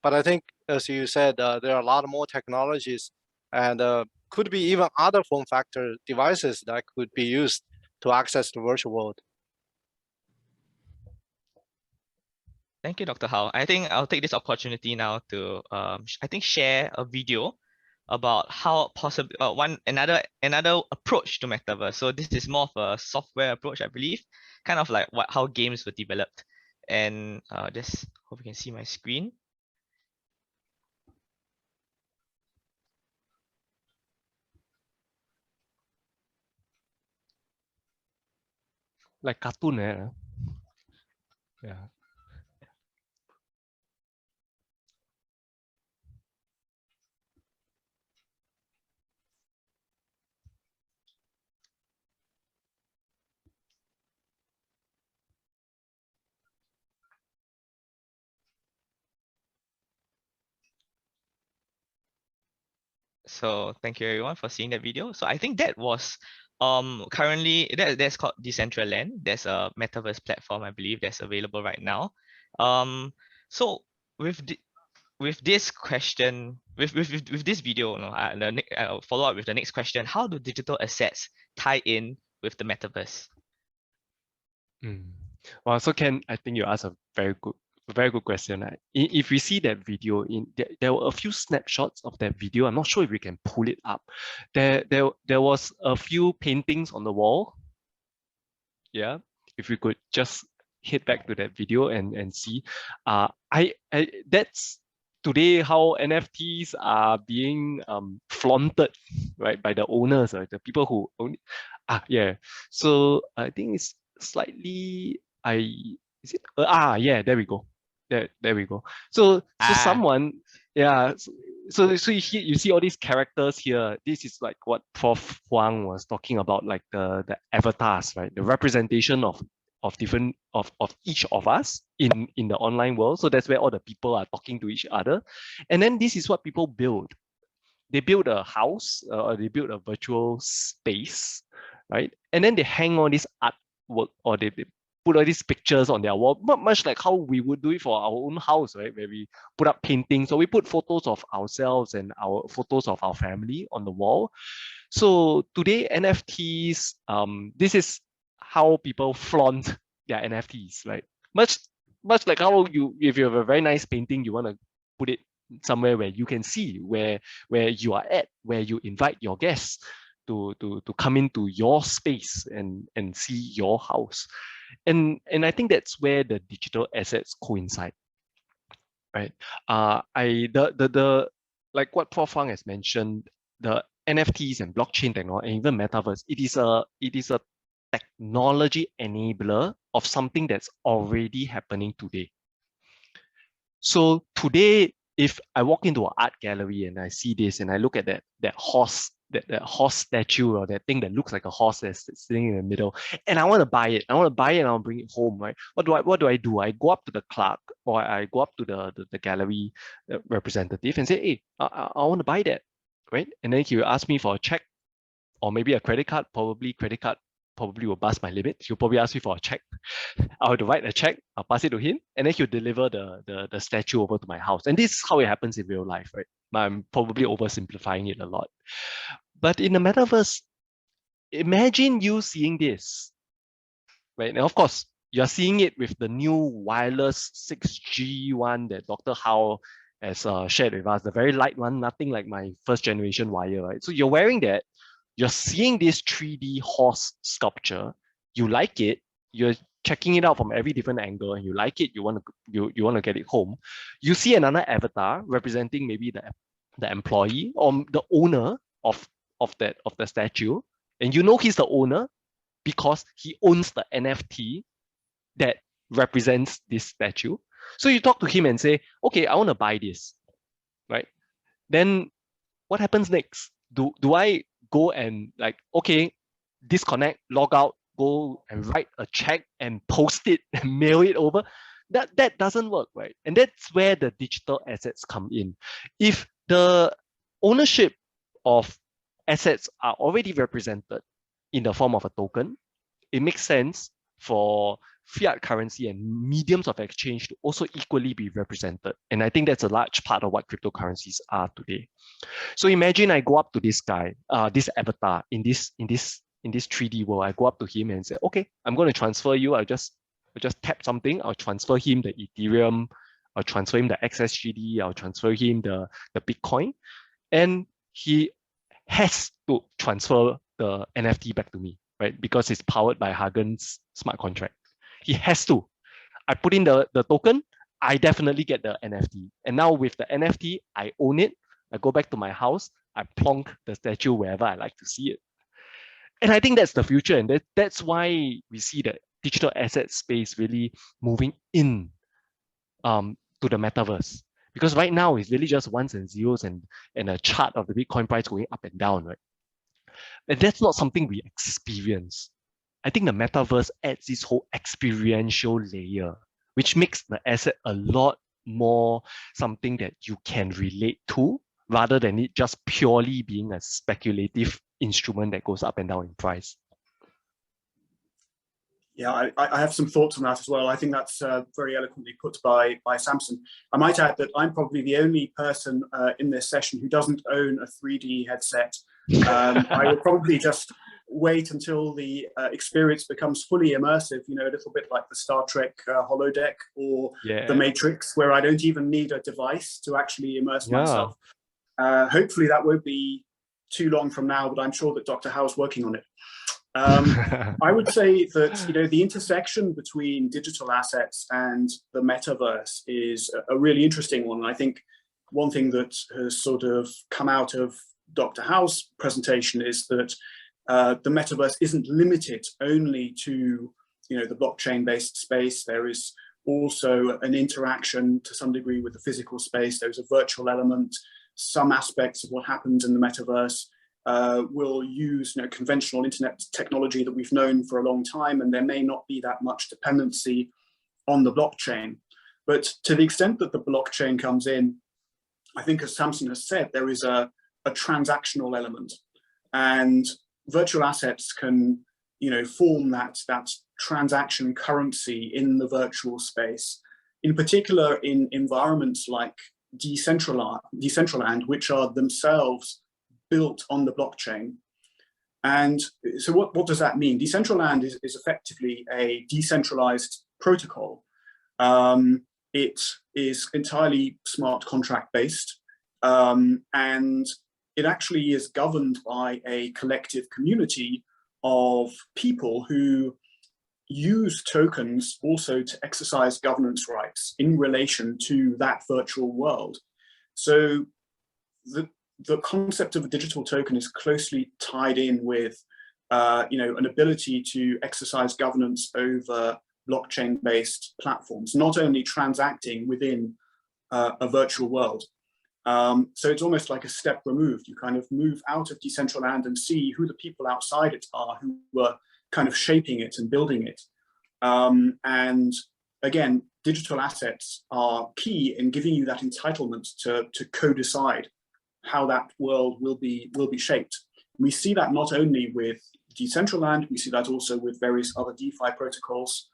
Speaker 6: But I think, as you said, there are a lot more technologies and could be even other form factor devices that could be used to access the virtual world.
Speaker 2: Thank you, Dr. Hao. I think I'll take this opportunity now to share a video about how possible another approach to metaverse. So this is more of a software approach, I believe, kind of like how games were developed. And just hope you can see my screen.
Speaker 3: Like cartoon, yeah.
Speaker 2: So thank you everyone for seeing that video. So I think that was currently that's called Decentraland. There's a metaverse platform, I believe, that's available right now. So with this question, with this video, I'll follow up with the next question. How do digital assets tie in with the metaverse?
Speaker 3: Well, so Ken, I think you asked a very good question. If we see that video, there were a few snapshots of that video. I'm not sure if we can pull it up. There was a few paintings on the wall. Yeah, if we could just hit back to that video and see. That's today how NFTs are being flaunted, right, by the owners, right, the people who own it. Yeah. So I think it's slightly yeah, there we go. There we go. So someone, yeah, so you see all these characters here. This is like what Prof. Huang was talking about, like the avatars, right? The representation of each of us in the online world. So that's where all the people are talking to each other. And then this is what people build. They build a house, or they build a virtual space, right? And then they hang on this artwork, or they put all these pictures on their wall, much like how we would do it for our own house, right? Where we put up paintings, so we put photos of ourselves and our photos of our family on the wall. So today, NFTs, this is how people flaunt their NFTs, right? Much like how if you have a very nice painting, you want to put it somewhere where you can see where you are at, where you invite your guests to come into your space and see your house. And I think that's where the digital assets coincide, right? Like what Prof. Huang has mentioned, the NFTs and blockchain technology and even metaverse, it is a technology enabler of something that's already happening today. So today, if I walk into an art gallery and I see this and I look at that horse, that horse statue, or that thing that looks like a horse that's sitting in the middle, and I want to buy it. I want to buy it and I'll bring it home, right? What do I do? I go up to the clerk, or I go up to the gallery representative and say, hey, I want to buy that, right? And then he will ask me for a check or maybe a credit card, probably credit card probably will bust my limit. He'll probably ask me for a check. I'll have to write a check, I'll pass it to him, and then he'll deliver the statue over to my house. And this is how it happens in real life, right? I'm probably oversimplifying it a lot. But in the metaverse, imagine you seeing this, right? And of course, you're seeing it with the new wireless 6G one that Dr. Huang has shared with us, the very light one, nothing like my first generation wire, right? So you're wearing that, you're seeing this 3D horse sculpture, you like it, you're checking it out from every different angle, and you like it, you want to get it home. You see another avatar representing maybe the employee or the owner of the statue, and you know he's the owner because he owns the NFT that represents this statue. So you talk to him and say, okay, I want to buy this, right? Then what happens next? Do I go and like, okay, disconnect, log out, go and write a check and post it and mail it over? That doesn't work, right? And that's where the digital assets come in. If the ownership of assets are already represented in the form of a token, it makes sense for fiat currency and mediums of exchange to also equally be represented. And I think that's a large part of what cryptocurrencies are today. So imagine I go up to this guy, this avatar in this 3D world. I go up to him and say, okay, I'm going to transfer you. I'll just tap something. I'll transfer him the Ethereum. I'll transfer him the XSGD. I'll transfer him the Bitcoin. And he has to transfer the NFT back to me, right? Because it's powered by Hagen's smart contract. He has to. I put in the token, I definitely get the NFT. And now with the NFT, I own it. I go back to my house, I plonk the statue wherever I like to see it. And I think that's the future. And that's why we see the digital asset space really moving in to the metaverse. Because right now it's really just ones and zeros and a chart of the Bitcoin price going up and down, right? And that's not something we experience. I think the metaverse adds this whole experiential layer, which makes the asset a lot more something that you can relate to rather than it just purely being a speculative instrument that goes up and down in price.
Speaker 4: Yeah, I have some thoughts on that as well. I think that's very eloquently put by Sampson. I might add that I'm probably the only person in this session who doesn't own a 3D headset. I will probably just wait until the experience becomes fully immersive, you know, a little bit like the Star Trek holodeck or the Matrix, where I don't even need a device to actually immerse myself. Hopefully that won't be too long from now, but I'm sure that Dr. Howe's working on it. I would say that, you know, the intersection between digital assets and the metaverse is a really interesting one. And I think one thing that has sort of come out of Dr. Howe's presentation is that the metaverse isn't limited only to, you know, the blockchain-based space. There is also an interaction to some degree with the physical space. There's a virtual element. Some aspects of what happens in the metaverse will use, you know, conventional internet technology that we've known for a long time, and there may not be that much dependency on the blockchain. But to the extent that the blockchain comes in, I think, as Sampson has said, there is a transactional element, and virtual assets can, you know, form that transaction currency in the virtual space. In particular, in environments like Decentraland, which are themselves built on the blockchain. And so what does that mean? Decentraland is effectively a decentralized protocol. It is entirely smart contract based, and it actually is governed by a collective community of people who use tokens also to exercise governance rights in relation to that virtual world. So the concept of a digital token is closely tied in with, you know, an ability to exercise governance over blockchain-based platforms, not only transacting within a virtual world. So it's almost like a step removed. You kind of move out of Decentraland and see who the people outside it are who were kind of shaping it and building it. And again, digital assets are key in giving you that entitlement to co-decide how that world will be shaped. We see that not only with Decentraland, we see that also with various other DeFi protocols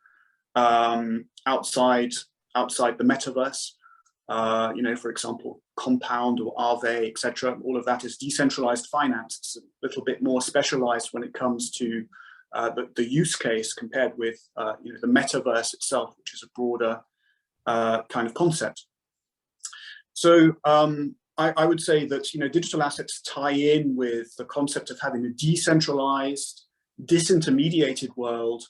Speaker 4: outside the metaverse. For example, Compound or Aave, etc. All of that is decentralized finance. It's a little bit more specialized when it comes to the use case compared with the metaverse itself, which is a broader kind of concept. So I would say that digital assets tie in with the concept of having a decentralized, disintermediated world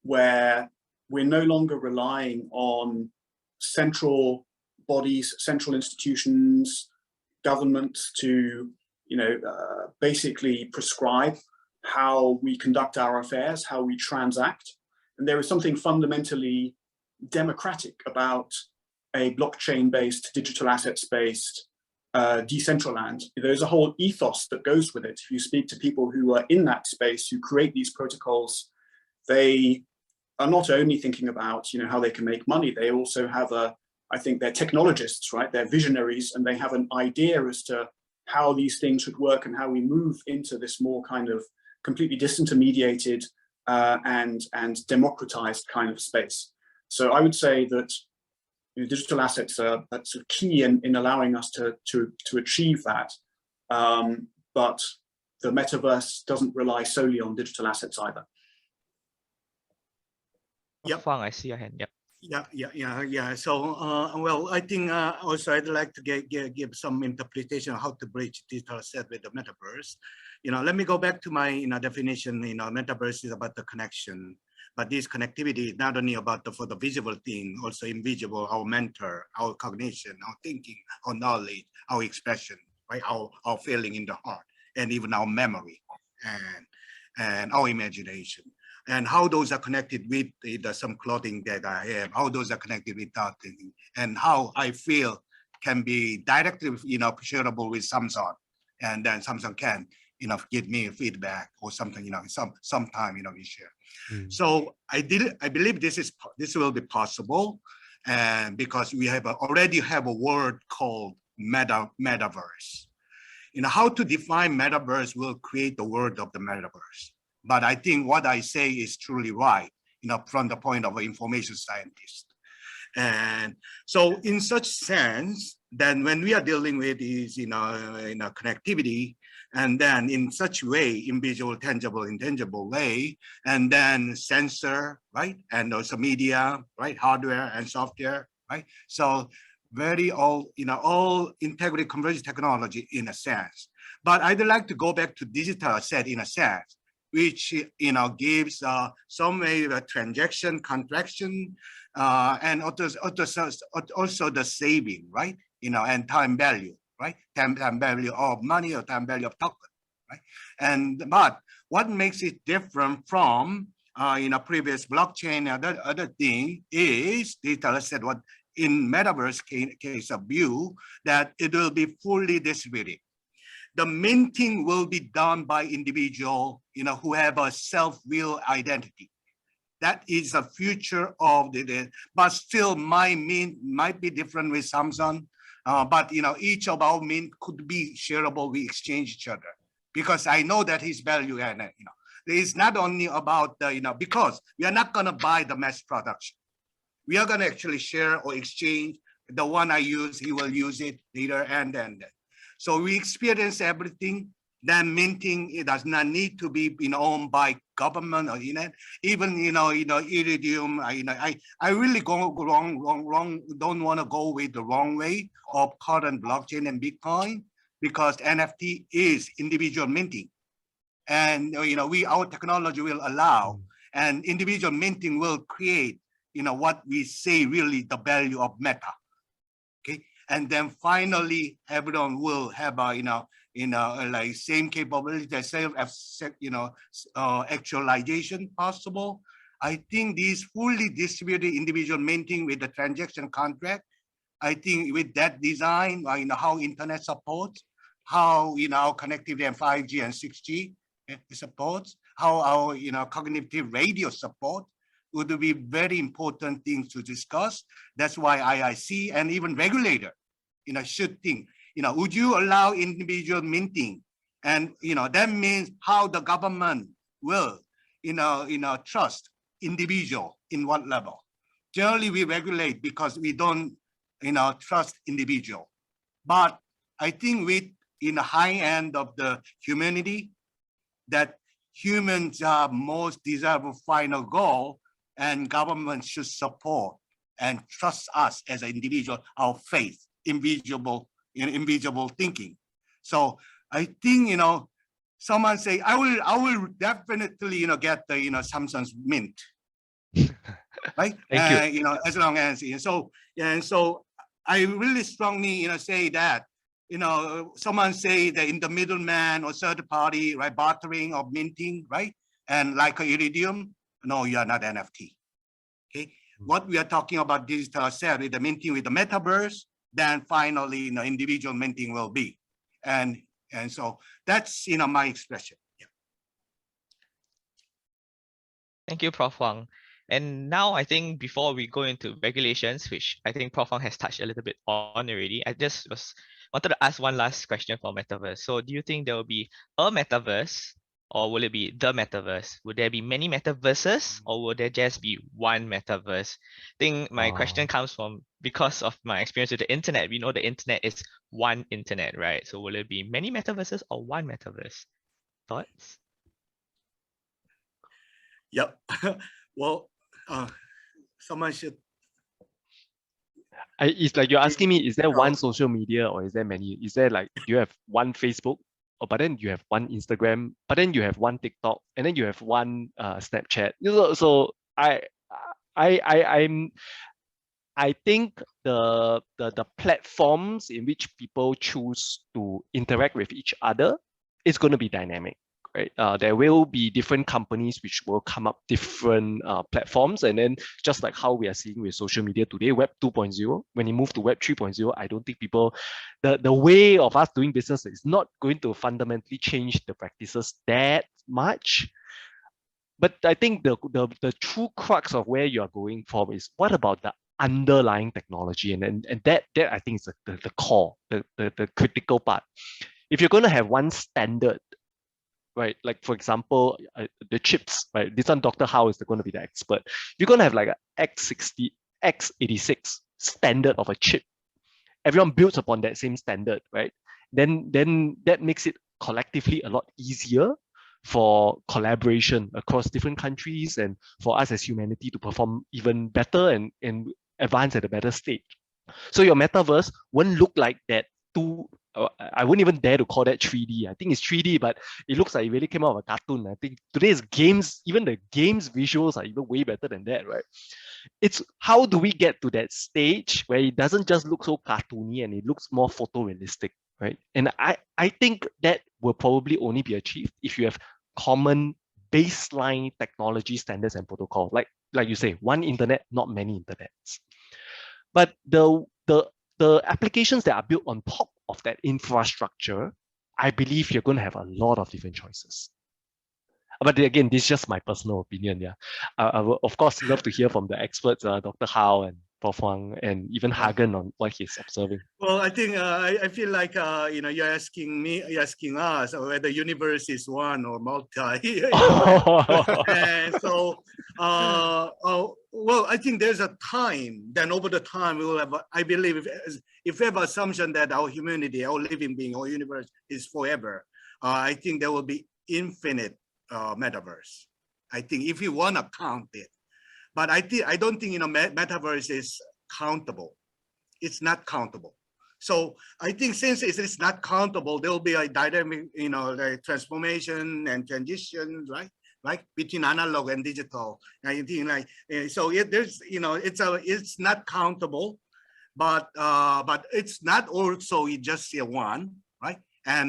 Speaker 4: where we're no longer relying on central bodies, central institutions, governments to basically prescribe how we conduct our affairs, how we transact. And there is something fundamentally democratic about a blockchain-based, digital assets-based Decentraland. There's a whole ethos that goes with it. If you speak to people who are in that space, who create these protocols, they are not only thinking about how they can make money, they also have I think they're technologists, right? They're visionaries, and they have an idea as to how these things should work and how we move into this more kind of completely disintermediated and democratized kind of space. So I would say that digital assets are sort of key in allowing us to achieve that. But the metaverse doesn't rely solely on digital assets either.
Speaker 2: Yep. Huang, I see your hand. Yep.
Speaker 5: Yeah. So, well, I think also I'd like to give some interpretation of how to bridge digital asset with the metaverse. Let me go back to my definition. Metaverse is about the connection, but this connectivity is not only about for the visible thing, also invisible, our mental, our cognition, our thinking, our knowledge, our expression, right? Our feeling in the heart, and even our memory and our imagination. And how those are connected with some clothing that I have, how those are connected with that thing, and how I feel can be directly, shareable with Sampson, and then Sampson can, give me feedback or something, sometime, we share. So I believe this will be possible, and because we already have a word called metaverse. How to define metaverse will create the word of the metaverse. But I think what I say is truly right, from the point of an information scientist. And so in such sense, then when we are dealing with these, connectivity, and then in such way, invisible, tangible, intangible way, and then sensor, right? And also media, right? Hardware and software, right? So all integrity convergence technology in a sense. But I'd like to go back to digital asset in a sense, which gives some way of a transaction, contraction, and also the saving, right? And time value, right? Time value of money or time value of token, right? But what makes it different from previous blockchain and other thing is digital asset. What in metaverse case of view, that it will be fully distributed. The minting will be done by individual, who have a self-will identity. That is the future of but still my mint might be different with Sampson. But each of our mint could be shareable. We exchange each other because I know that his value, and it's not only about the because we are not gonna buy the mass production. We are gonna actually share or exchange. The one I use, he will use it later, and then. So we experience everything. Then minting, it does not need to be owned by government or even Iridium. I really go wrong. Don't want to go with the wrong way of current blockchain and Bitcoin, because NFT is individual minting, and our technology will allow, and individual minting will create what we say really the value of meta. Okay. And then finally, everyone will have like same capability, the same actualization possible. I think these fully distributed individual minting with the transaction contract, I think with that design, how internet supports, how connectivity and 5G and 6G supports, how our cognitive radio support would be very important things to discuss. That's why IIC and even regulator, should think, would you allow individual minting And that means how the government will trust individual in what level. Generally, we regulate because we don't trust individual. But I think with in the high end of the humanity, that humans are most desirable final goal, and government should support and trust us as an individual, our faith, invisible thinking. So I think someone say I will definitely get the Sampson's mint, right?
Speaker 3: Thank you.
Speaker 5: As long as so I really strongly say that someone say that in the middleman or third party, right, bartering or minting, right, and like a iridium, no, you are not NFT. Okay, what we are talking about digital asset with the minting with the metaverse, then finally individual minting will be, and so that's my expression. Yeah.
Speaker 2: Thank you, Prof. Huang. And now I think before we go into regulations, which I think Prof. Huang has touched a little bit on already, I just wanted to ask one last question for Metaverse. So do you think there will be a Metaverse, or will it be the Metaverse? Would there be many Metaverses, or will there just be one Metaverse? I think my question comes from, because of my experience with the internet, we know the internet is one internet, right? So will it be many Metaverses or one Metaverse? Thoughts?
Speaker 5: Yep. Well, someone should.
Speaker 3: It's like you're asking me, is there one social media or is there many? Is there like, you have one Facebook, but then you have one Instagram, but then you have one TikTok, and then you have one Snapchat. So I think the platforms in which people choose to interact with each other is going to be dynamic. Right? There will be different companies which will come up different platforms, and then just like how we are seeing with social media today, Web 2.0, when you move to Web 3.0, I don't think the way of us doing business is not going to fundamentally change the practices that much. But I think the true crux of where you are going from is, what about the underlying technology, and that I think is the core, the critical part. If you're going to have one standard, right, like for example, the chips, right, this one Dr. Howe is going to be the expert. You're going to have like a X60, X86 standard of a chip. Everyone builds upon that same standard, right? Then that makes it collectively a lot easier for collaboration across different countries, and for us as humanity to perform even better and advance at a better stage. So your metaverse won't look like that I wouldn't even dare to call that 3D. I think it's 3D, but it looks like it really came out of a cartoon. I think today's games, even the games visuals are even way better than that, right? It's how do we get to that stage where it doesn't just look so cartoony and it looks more photorealistic, right? And I think that will probably only be achieved if you have common baseline technology standards and protocols. Like you say, one internet, not many internets. But the applications that are built on top of that infrastructure, I believe you're going to have a lot of different choices. But again, this is just my personal opinion. Yeah, I will of course love to hear from the experts, Dr. Howe and Prof. Huang, and even Hagen on what he's observing.
Speaker 5: Well, I think I feel like you're asking us whether the universe is one or multi. And so, well, I think there's a time. Then over the time, we will have. I believe if we have assumption that our humanity, our living being, our universe is forever, I think there will be infinite metaverse. I think if you want to count it. But I don't think metaverse is countable. It's not countable. So I think since it's not countable, there will be a dynamic, like transformation and transition, right? Like between analog and digital. I think like so there's it's not countable, but it's not also just one, right?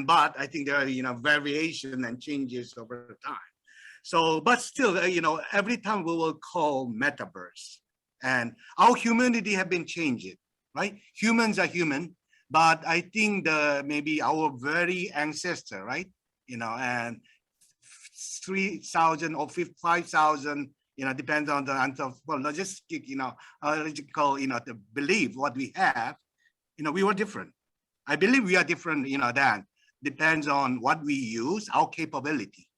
Speaker 5: But I think there are variation and changes over time. So, but still, every time we will call metaverse, and our humanity have been changing, right? Humans are human, but I think maybe our very ancestor, right? And 3,000 or 5,000, depends on the logistic, logical, the belief what we have, we were different. I believe we are different, than depends on what we use, our capability.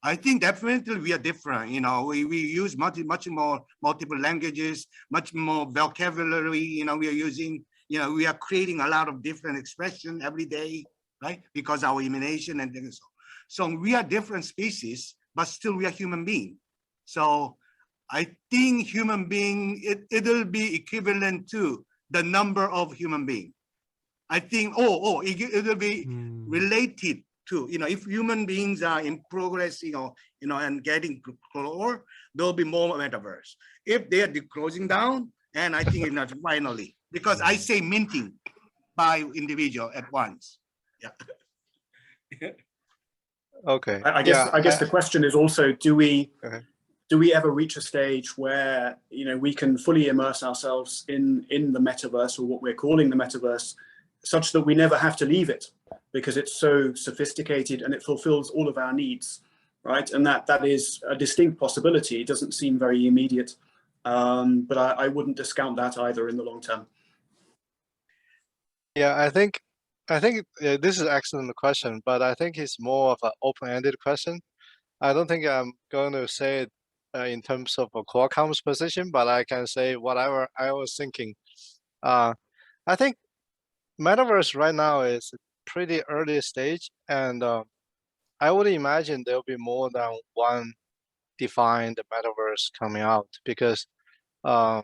Speaker 5: I think definitely we are different. You know, we use much more multiple languages, much more vocabulary. You know, we are using, you know, we are creating a lot of different expression every day, right? Because our imagination and things. So we are different species, but still we are human being. So I think human being, it'll be equivalent to the number of human being. I think, it'll be related to, you know, if human beings are in progress, you know, and getting closer, there'll be more metaverse. If they are closing down, and I think it's finally, because I say minting by individual at once. Yeah.
Speaker 6: Okay.
Speaker 4: I guess the question is also, do we ever reach a stage where, you know, we can fully immerse ourselves in the metaverse, or what we're calling the metaverse, such that we never have to leave it because it's so sophisticated and it fulfills all of our needs, right? And that is a distinct possibility. It doesn't seem very immediate, but I wouldn't discount that either in the long term.
Speaker 6: Yeah, I think this is an excellent question, but I think it's more of an open-ended question. I don't think I'm going to say it in terms of a Qualcomm's position, but I can say whatever I was thinking. I think Metaverse right now is pretty early stage, and I would imagine there'll be more than one defined Metaverse coming out, because right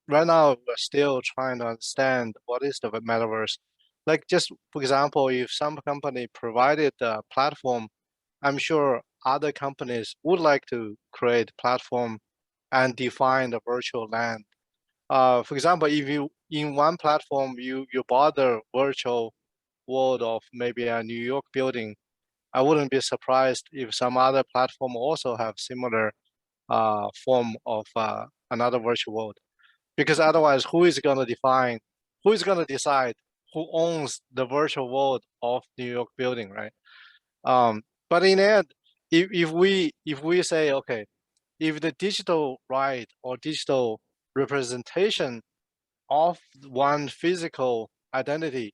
Speaker 6: now we're still trying to understand what is the Metaverse. Like, just for example, if some company provided a platform, I'm sure other companies would like to create platform and define the virtual land. For example, if you in one platform you bought the virtual world of maybe a New York building, I wouldn't be surprised if some other platform also have similar form of another virtual world. Because otherwise, who is going to decide who owns the virtual world of New York building, right? But in the end, if we say, okay, if the digital right or digital representation of one physical identity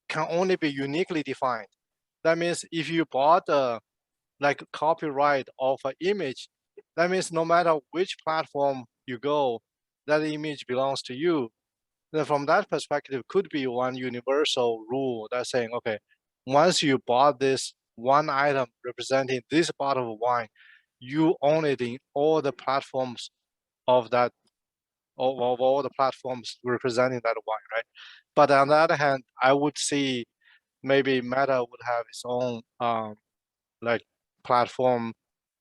Speaker 6: can only be uniquely defined, that means if you bought like copyright of an image, that means no matter which platform you go, that image belongs to you. Then from that perspective, could be one universal rule that's saying, okay, once you bought this one item representing this bottle of wine, you own it in all the platforms of that, of all the platforms representing that wine, right? But on the other hand, I would see maybe Meta would have its own like platform.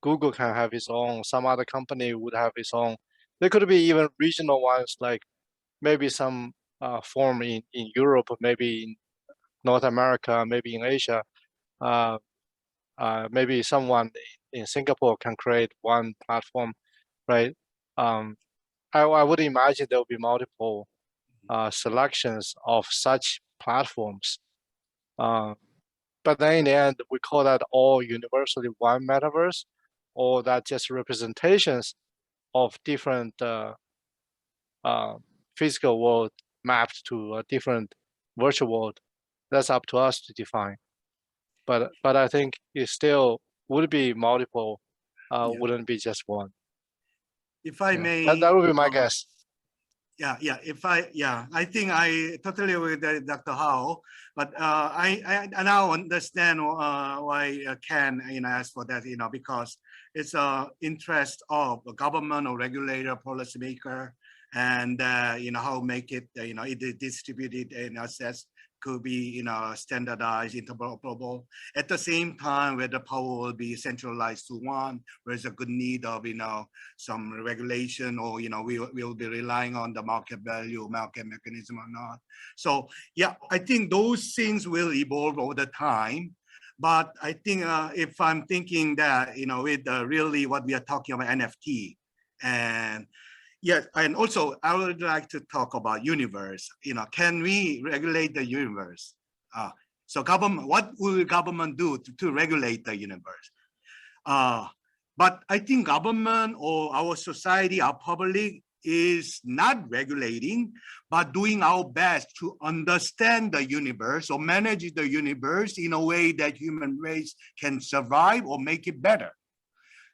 Speaker 6: Google can have its own. Some other company would have its own. There could be even regional ones, like maybe some form in Europe, maybe in North America, maybe in Asia. Maybe someone in Singapore can create one platform, right? I would imagine there will be multiple selections of such platforms. But then in the end, we call that all universally one metaverse, or that just representations of different physical world mapped to a different virtual world. That's up to us to define. But I think it still would be multiple, wouldn't be just one.
Speaker 5: If I may,
Speaker 6: that would be my guess.
Speaker 5: Yeah, I think I totally agree with Dr. Hao, but I now understand why Ken, asked for that, because it's an interest of a government or regulator, policymaker, and how make it, it distributed and assessed could be, standardized, interoperable. At the same time, where the power will be centralized to one, where's a good need of, some regulation, or, we'll be relying on the market value, market mechanism or not. So, yeah, I think those things will evolve over the time. But I think if I'm thinking that, with really what we are talking about NFT, and yes, and also I would like to talk about universe. Can we regulate the universe? So government, what will government do to regulate the universe? But I think government or our society, our public is not regulating, but doing our best to understand the universe or manage the universe in a way that human race can survive or make it better.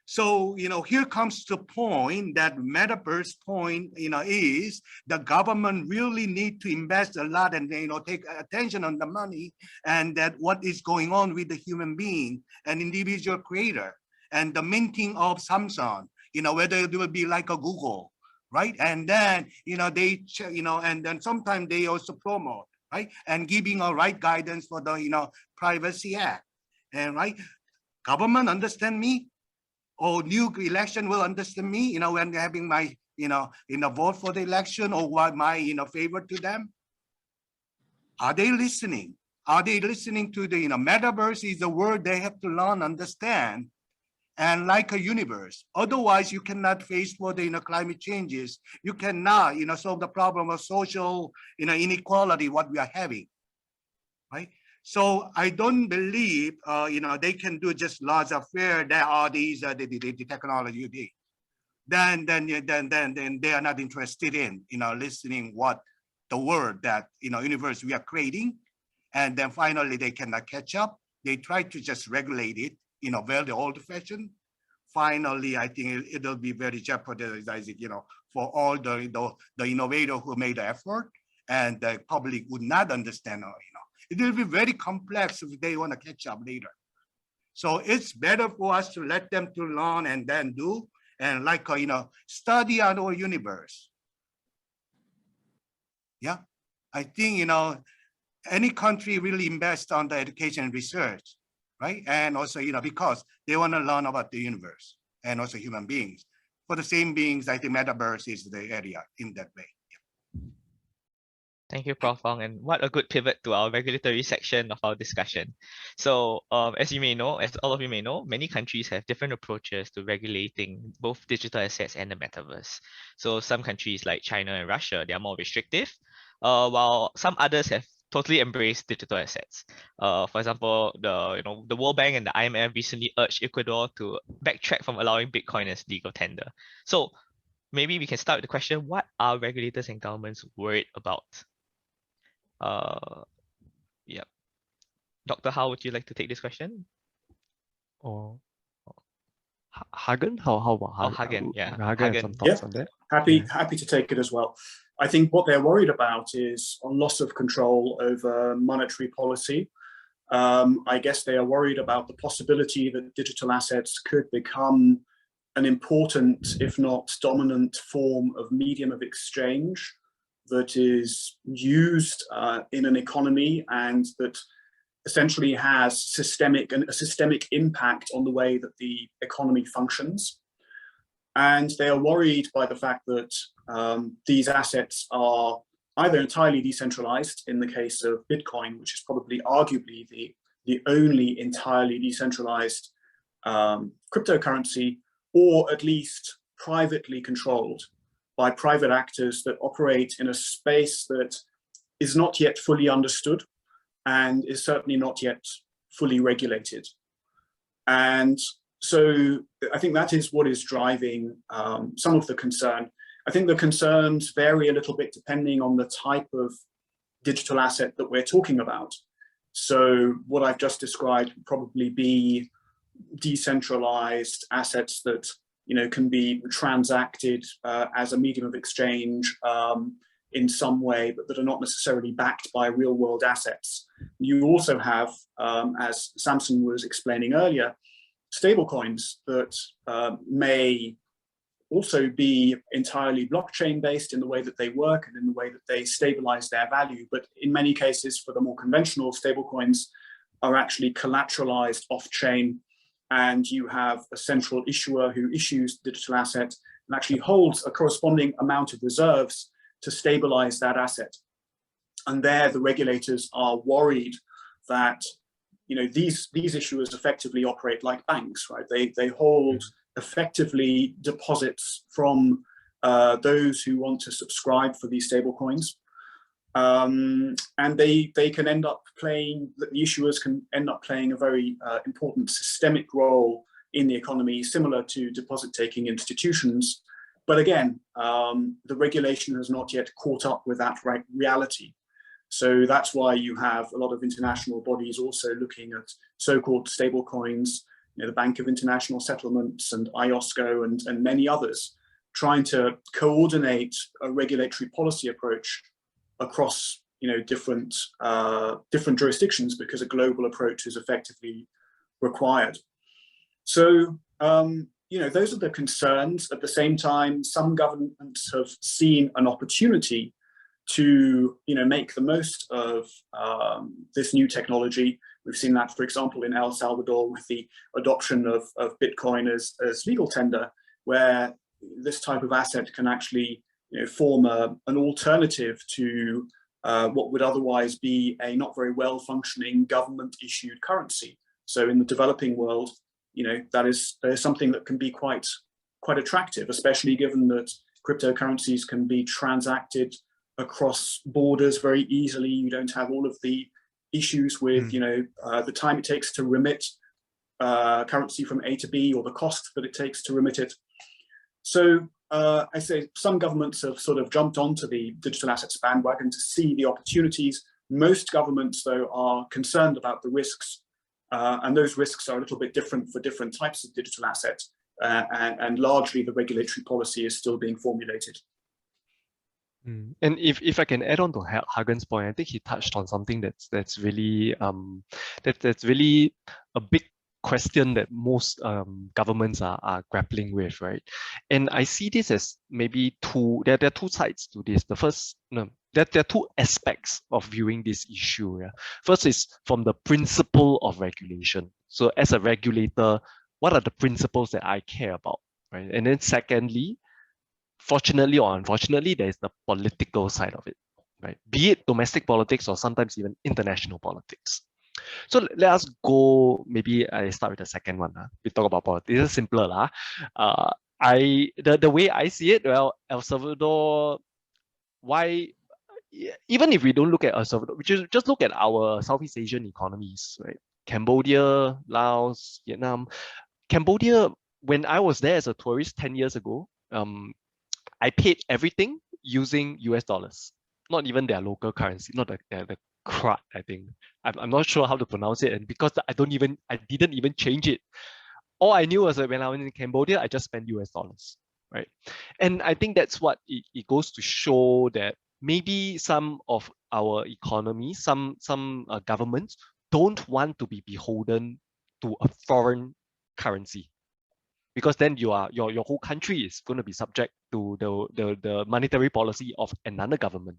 Speaker 5: So, here comes the point that Metaverse point, is the government really need to invest a lot and, take attention on the money and that what is going on with the human being and individual creator and the minting of Sampson, whether it will be like a Google, right? And then, and then sometimes they also promote, right? And giving a right guidance for the, Privacy Act, and right? Government understand me? Or new election will understand me, when having my, vote for the election or what my, favor to them. Are they listening? Are they listening to the, Metaverse is a word they have to learn, understand, and like a universe. Otherwise, you cannot face for the, climate changes. You cannot, solve the problem of social, inequality, what we are having, right? So I don't believe, they can do just large affair. There are these the technology. Then they are not interested in, listening what the word that universe we are creating, and then finally they cannot catch up. They try to just regulate it, very old-fashioned. Finally, I think it'll be very jeopardizing, for all the innovator who made the effort, and the public would not understand, It will be very complex if they want to catch up later. So it's better for us to let them to learn and then do, and like, study our universe. Yeah, I think, any country really invest on the education and research, right? And also, because they want to learn about the universe and also human beings. For the same beings, I think Metaverse is the area in that way.
Speaker 2: Thank you, Prof. Huang, and what a good pivot to our regulatory section of our discussion. So, as all of you may know, many countries have different approaches to regulating both digital assets and the metaverse. So, some countries like China and Russia, they are more restrictive, while some others have totally embraced digital assets. For example, the World Bank and the IMF recently urged Ecuador to backtrack from allowing Bitcoin as legal tender. So, maybe we can start with the question: what are regulators and governments worried about? Yeah. Dr. How would you like to take this question?
Speaker 3: Or Hagen? How about Hagen?
Speaker 2: Hagen, yeah.
Speaker 3: Hagen,
Speaker 2: Hagen.
Speaker 3: some thoughts on that?
Speaker 4: Happy to take it as well. I think what they're worried about is a loss of control over monetary policy. I guess they are worried about the possibility that digital assets could become an important, if not dominant, form of medium of exchange that is used in an economy and that essentially has a systemic impact on the way that the economy functions. And they are worried by the fact that these assets are either entirely decentralized in the case of Bitcoin, which is probably arguably the only entirely decentralized cryptocurrency, or at least privately controlled by private actors that operate in a space that is not yet fully understood and is certainly not yet fully regulated. And so I think that is what is driving some of the concern. I think the concerns vary a little bit depending on the type of digital asset that we're talking about. So what I've just described would probably be decentralized assets that can be transacted as a medium of exchange in some way, but that are not necessarily backed by real world assets. You also have, as Sampson was explaining earlier, stablecoins that may also be entirely blockchain based in the way that they work and in the way that they stabilize their value. But in many cases, for the more conventional, stablecoins are actually collateralized off chain, and you have a central issuer who issues digital asset and actually holds a corresponding amount of reserves to stabilize that asset. And there the regulators are worried that these issuers effectively operate like banks, right? They hold effectively deposits from those who want to subscribe for these stablecoins. And the issuers can end up playing a very important systemic role in the economy, similar to deposit-taking institutions, But again, the regulation has not yet caught up with that reality. So that's why you have a lot of international bodies also looking at so-called stable coins, the Bank of International Settlements and IOSCO and many others, trying to coordinate a regulatory policy approach across different jurisdictions, because a global approach is effectively required. So those are the concerns. At the same time, some governments have seen an opportunity to make the most of this new technology. We've seen that, for example, in El Salvador with the adoption of Bitcoin as legal tender, where this type of asset can actually form an alternative to what would otherwise be a not very well functioning government issued currency. So in the developing world, that is something that can be quite attractive, especially given that cryptocurrencies can be transacted across borders very easily. You don't have all of the issues with the time it takes to remit currency from A to B, or the cost that it takes to remit it. So I say some governments have sort of jumped onto the digital assets bandwagon to see the opportunities. Most governments, though, are concerned about the risks, and those risks are a little bit different for different types of digital assets, and largely the regulatory policy is still being formulated.
Speaker 3: And if I can add on to Hagen's point, I think he touched on something that's really that's really a big question that most governments are grappling with, right? And I see this as maybe there are two sides to this. The first, there are two aspects of viewing this issue. Yeah? First is from the principle of regulation. So as a regulator, what are the principles that I care about, right? And then secondly, fortunately or unfortunately, there's the political side of it, right? Be it domestic politics or sometimes even international politics. So let us go, maybe I start with the second one. We talk about politics, it's simpler. The way I see it, well, El Salvador, why, even if we don't look at El Salvador, we just look at our Southeast Asian economies, right? Cambodia, Laos, Vietnam. Cambodia, when I was there as a tourist 10 years ago, I paid everything using US dollars, not even their local currency, not the crud, I think. I'm not sure how to pronounce it, and because I didn't even change it. All I knew was that when I was in Cambodia, I just spent US dollars, right? And I think that's what it goes to show that maybe some of our economies, some governments don't want to be beholden to a foreign currency, because then your whole country is going to be subject to the monetary policy of another government.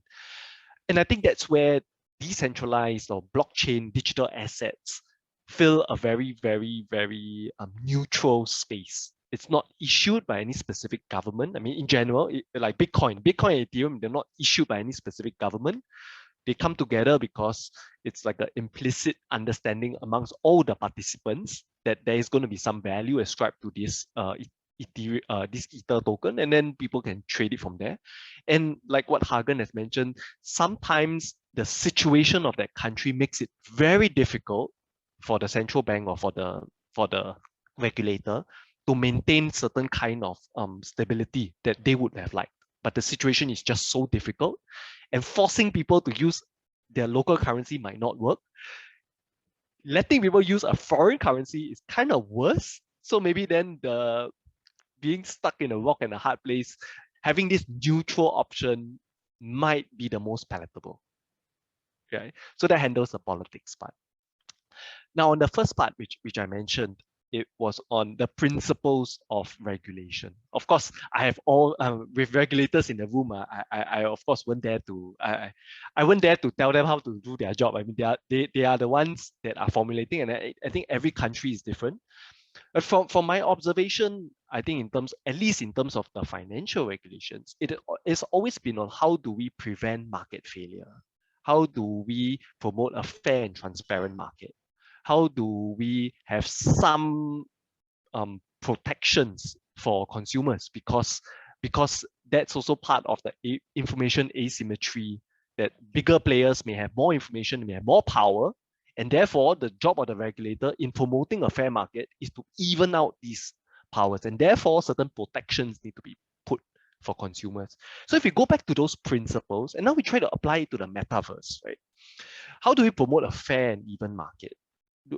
Speaker 3: And I think that's where decentralized or blockchain digital assets fill a very, very, very neutral space. It's not issued by any specific government. I mean, in general, like Bitcoin and Ethereum, they're not issued by any specific government. They come together because it's like an implicit understanding amongst all the participants that there is going to be some value ascribed to this Ether token, and then people can trade it from there. And like what Hagen has mentioned, sometimes the situation of that country makes it very difficult for the central bank or for the regulator to maintain certain kind of stability that they would have liked. But the situation is just so difficult, and forcing people to use their local currency might not work. Letting people use a foreign currency is kind of worse. So maybe then being stuck in a rock and a hard place, having this neutral option might be the most palatable. Okay, so that handles the politics part. Now, on the first part, which I mentioned, it was on the principles of regulation. Of course, I have all with regulators in the room. I of course went there to I went there to tell them how to do their job. I mean, they are the ones that are formulating, and I think every country is different. But from my observation, I think at least in terms of the financial regulations, it's always been on how do we prevent market failure? How do we promote a fair and transparent market? How do we have some protections for consumers? Because that's also part of the information asymmetry, that bigger players may have more information, may have more power, and therefore the job of the regulator in promoting a fair market is to even out these powers, and therefore certain protections need to be put for consumers. So if we go back to those principles and now we try to apply it to the metaverse, right? How do we promote a fair and even market?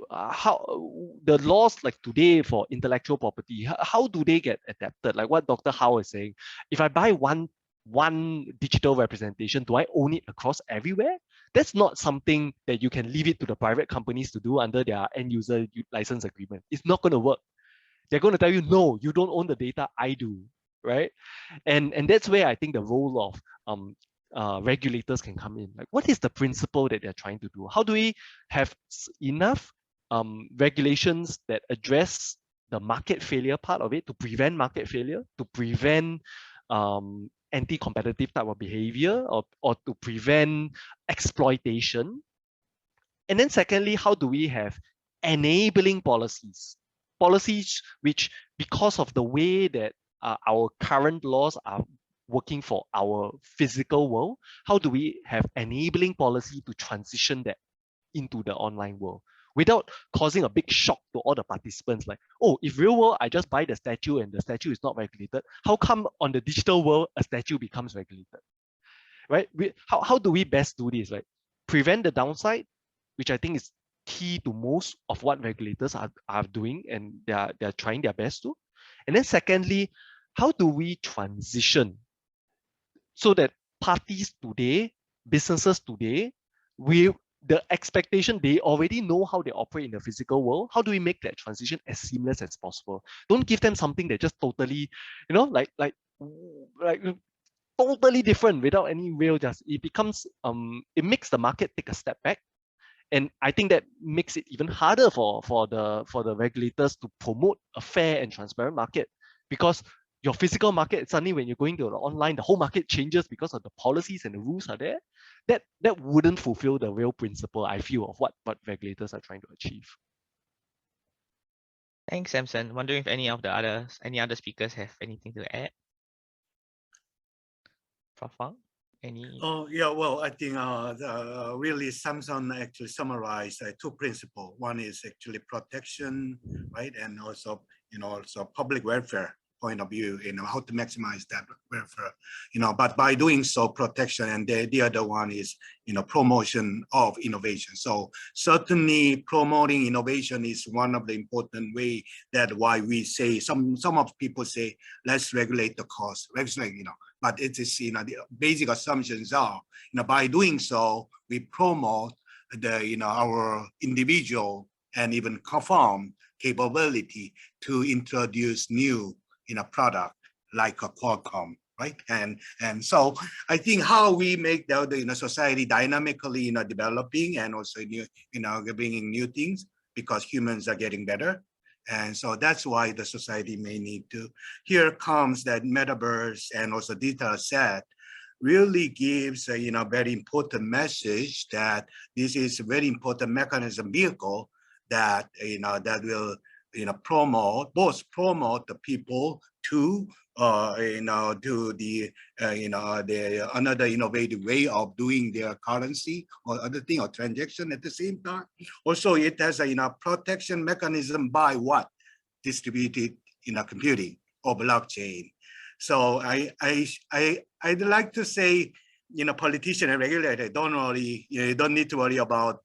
Speaker 3: How the laws like today for intellectual property, how do they get adapted? Like what Dr. Hao is saying, if I buy one digital representation, do I own it across everywhere? That's not something that you can leave it to the private companies to do under their end user license agreement. It's not going to work. They're going to tell you, no, you don't own the data, I do, right? And that's where I think the role of regulators can come in. Like, what is the principle that they're trying to do? How do we have enough regulations that address the market failure part of it, to prevent market failure, to prevent anti-competitive type of behavior, or to prevent exploitation? And then secondly, how do we have enabling policies which, because of the way that our current laws are working for our physical world, how do we have enabling policy to transition that into the online world without causing a big shock to all the participants? Like, oh, if real world I just buy the statue and the statue is not regulated, how come on the digital world a statue becomes regulated, right? How do we best do this? Like, prevent the downside, which I think is key to most of what regulators are doing, and they're trying their best to. And then secondly, how do we transition so that parties today, businesses today, the expectation, they already know how they operate in the physical world. How do we make that transition as seamless as possible? Don't give them something that just totally, like totally different without any real it becomes it makes the market take a step back. And I think that makes it even harder for the regulators to promote a fair and transparent market, because your physical market, suddenly when you're going to the online, the whole market changes because of the policies and the rules are there. That wouldn't fulfill the real principle, I feel, of what regulators are trying to achieve.
Speaker 2: Thanks, Sampson. Wondering if any other speakers have anything to add? Prof. Huang?
Speaker 5: Oh, yeah, well, I think really Sampson actually summarized two principles. One is actually protection, right? And also, also public welfare point of view, how to maximize that welfare, but by doing so, protection, and the other one is, promotion of innovation. So certainly promoting innovation is one of the important way that why we say, some of people say, let's regulate the cost, but it is, the basic assumptions are, by doing so, we promote the, our individual and even conform capability to introduce new, product like a Qualcomm, right? And so I think how we make the society dynamically, developing, and also new, bringing new things, because humans are getting better. And so that's why the society may need to. Here comes that metaverse and also digital asset really gives a very important message that this is a very important mechanism vehicle that that will promote the people to do the another innovative way of doing their currency or other thing or transaction at the same time. Also, it has a protection mechanism by what? Distributed computing or blockchain. So I'd like to say, politician and regulator don't really, you don't need to worry about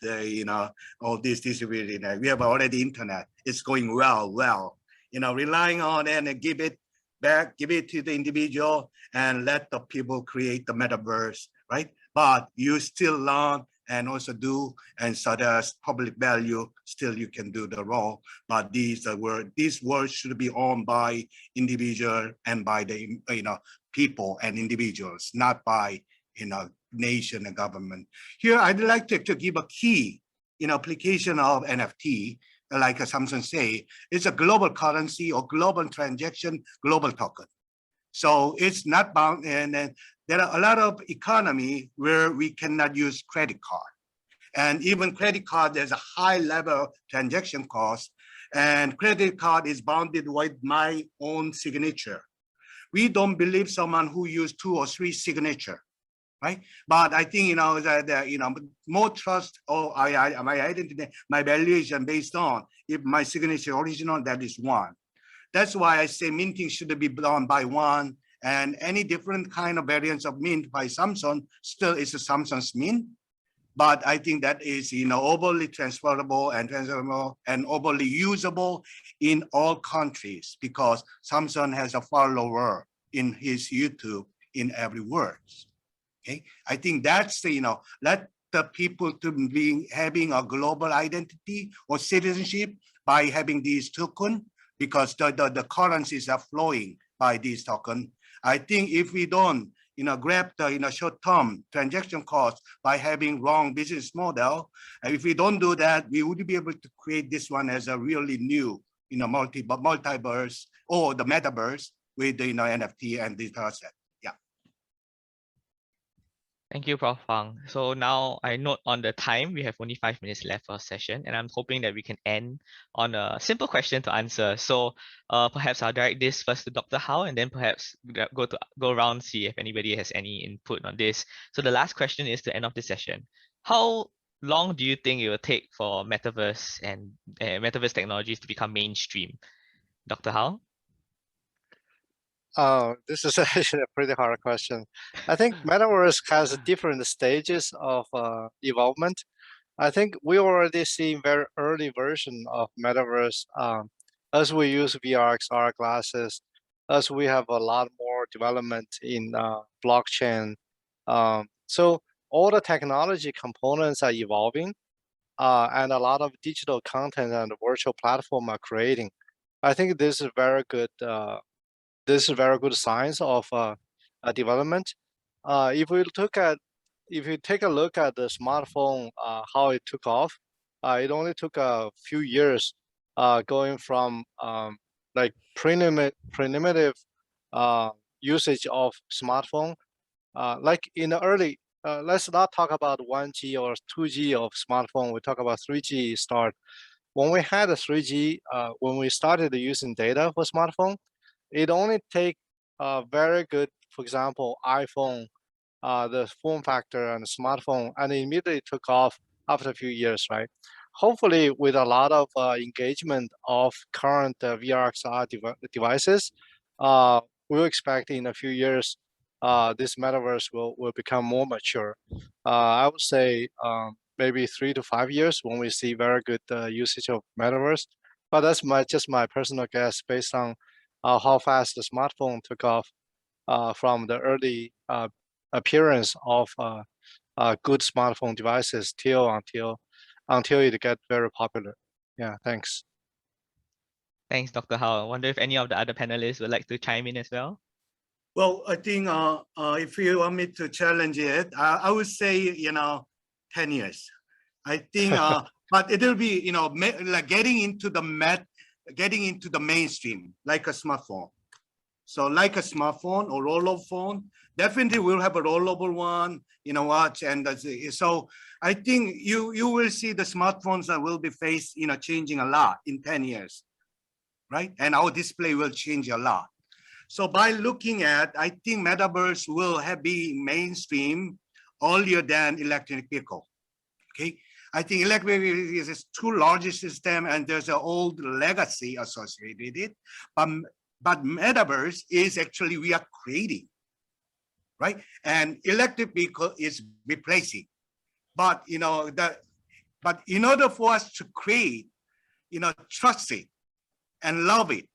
Speaker 5: all this distributed. We have already internet. It's going well. Relying on and give it back, give it to the individual, and let the people create the metaverse, right? But you still learn and also do, and so there's public value, still you can do the role. But these words should be owned by individual and by the people and individuals, not by nation and government. Here I'd like to give a key application of NFT, like Sampson say, it's a global currency or global transaction, global token. So it's not bound, and there are a lot of economy where we cannot use credit card. And even credit card, there's a high level transaction cost, and credit card is bounded with my own signature. We don't believe someone who use 2 or 3 signature, right? But I think, that more trust or my identity, my valuation based on if my signature original, that is one. That's why I say minting should be done by one, And any different kind of variants of mint by Sampson still is a Sampson's mint. But I think that is, overly transferable and overly usable in all countries, because Sampson has a follower in his YouTube in every word. Okay, I think that's let the people to be having a global identity or citizenship by having these tokens, because the currencies are flowing by these tokens. I think if we don't grab the short-term transaction cost by having wrong business model, and if we don't do that, we would be able to create this one as a really new multiverse or the metaverse with the NFT and digital asset. Yeah.
Speaker 2: Thank you, Prof. Huang. So now I note on the time, we have only 5 minutes left for our session, and I'm hoping that we can end on a simple question to answer. So perhaps I'll direct this first to Dr. Hao, and then perhaps go around, see if anybody has any input on this. So the last question is to end of the session. How long do you think it will take for Metaverse and Metaverse technologies to become mainstream? Dr. Hao?
Speaker 6: This is actually a pretty hard question. I think Metaverse has different stages of evolvement. I think we already see very early version of Metaverse as we use VR, XR glasses, as we have a lot more development in blockchain. So all the technology components are evolving, and a lot of digital content and virtual platform are creating. I think this is very good. This is very good signs of development. If you take a look at the smartphone, how it took off, it only took a few years, going from like primitive usage of smartphone. Like in the early, let's not talk about 1G or 2G of smartphone. We talk about 3G start. When we had a 3G, when we started using data for smartphone, it only take very good, for example, iPhone, the form factor and the smartphone, and it immediately took off after a few years, right? Hopefully, with a lot of engagement of current VR XR devices, we'll expect in a few years, this metaverse will become more mature. I would say maybe 3 to 5 years when we see very good usage of metaverse. But that's just my personal guess based on how fast the smartphone took off from the early appearance of good smartphone devices until it get very popular. Yeah, thanks.
Speaker 2: Thanks, Dr. Hao. I wonder if any of the other panelists would like to chime in as well.
Speaker 5: Well, I think if you want me to challenge it, I would say 10 years. I think, but it will be like getting into the mainstream like a smartphone. So like a smartphone or rollover phone, definitely we'll have a rollover one, watch, and so I think you will see the smartphones that will be changing a lot in 10 years, right? And our display will change a lot. So by looking at, I think Metaverse will be mainstream earlier than electric vehicle, okay? I think electric vehicle is too large system and there's an old legacy associated with it. But Metaverse is actually we are creating, right? And electric vehicle is replacing. But but in order for us to create, trust it and love it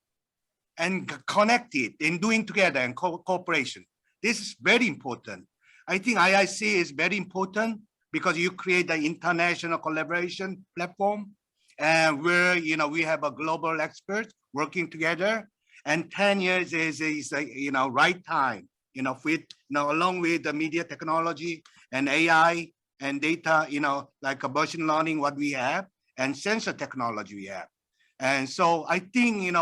Speaker 5: and connect it in doing together and cooperation, this is very important. I think IIC is very important because you create the international collaboration platform, and where we have a global expert working together. And 10 years is right time, with along with the media technology and AI and data, like a machine learning what we have and sensor technology we have. And so I think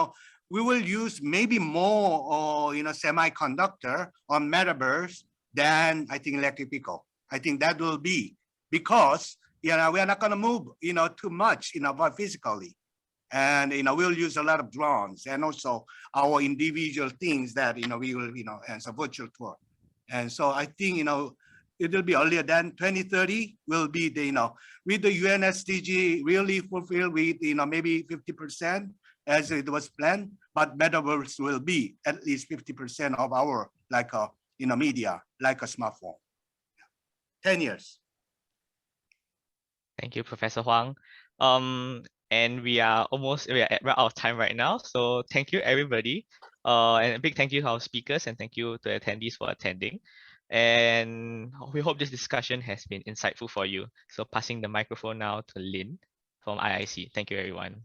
Speaker 5: we will use maybe more semiconductor on Metaverse than I think electric vehicle. I think that will be because we are not going to move too much physically, and we'll use a lot of drones and also our individual things that we will as a virtual tour. And so I think it will be earlier than 2030 will be the with the UN SDG really fulfilled with maybe 50% as it was planned. but Metaverse will be at least 50% of our media, like a smartphone. 10 years.
Speaker 2: Thank you, Professor Huang. And we are out of time right now. So thank you, everybody. And a big thank you to our speakers and thank you to attendees for attending. And we hope this discussion has been insightful for you. So passing the microphone now to Lynn from IIC. Thank you, everyone.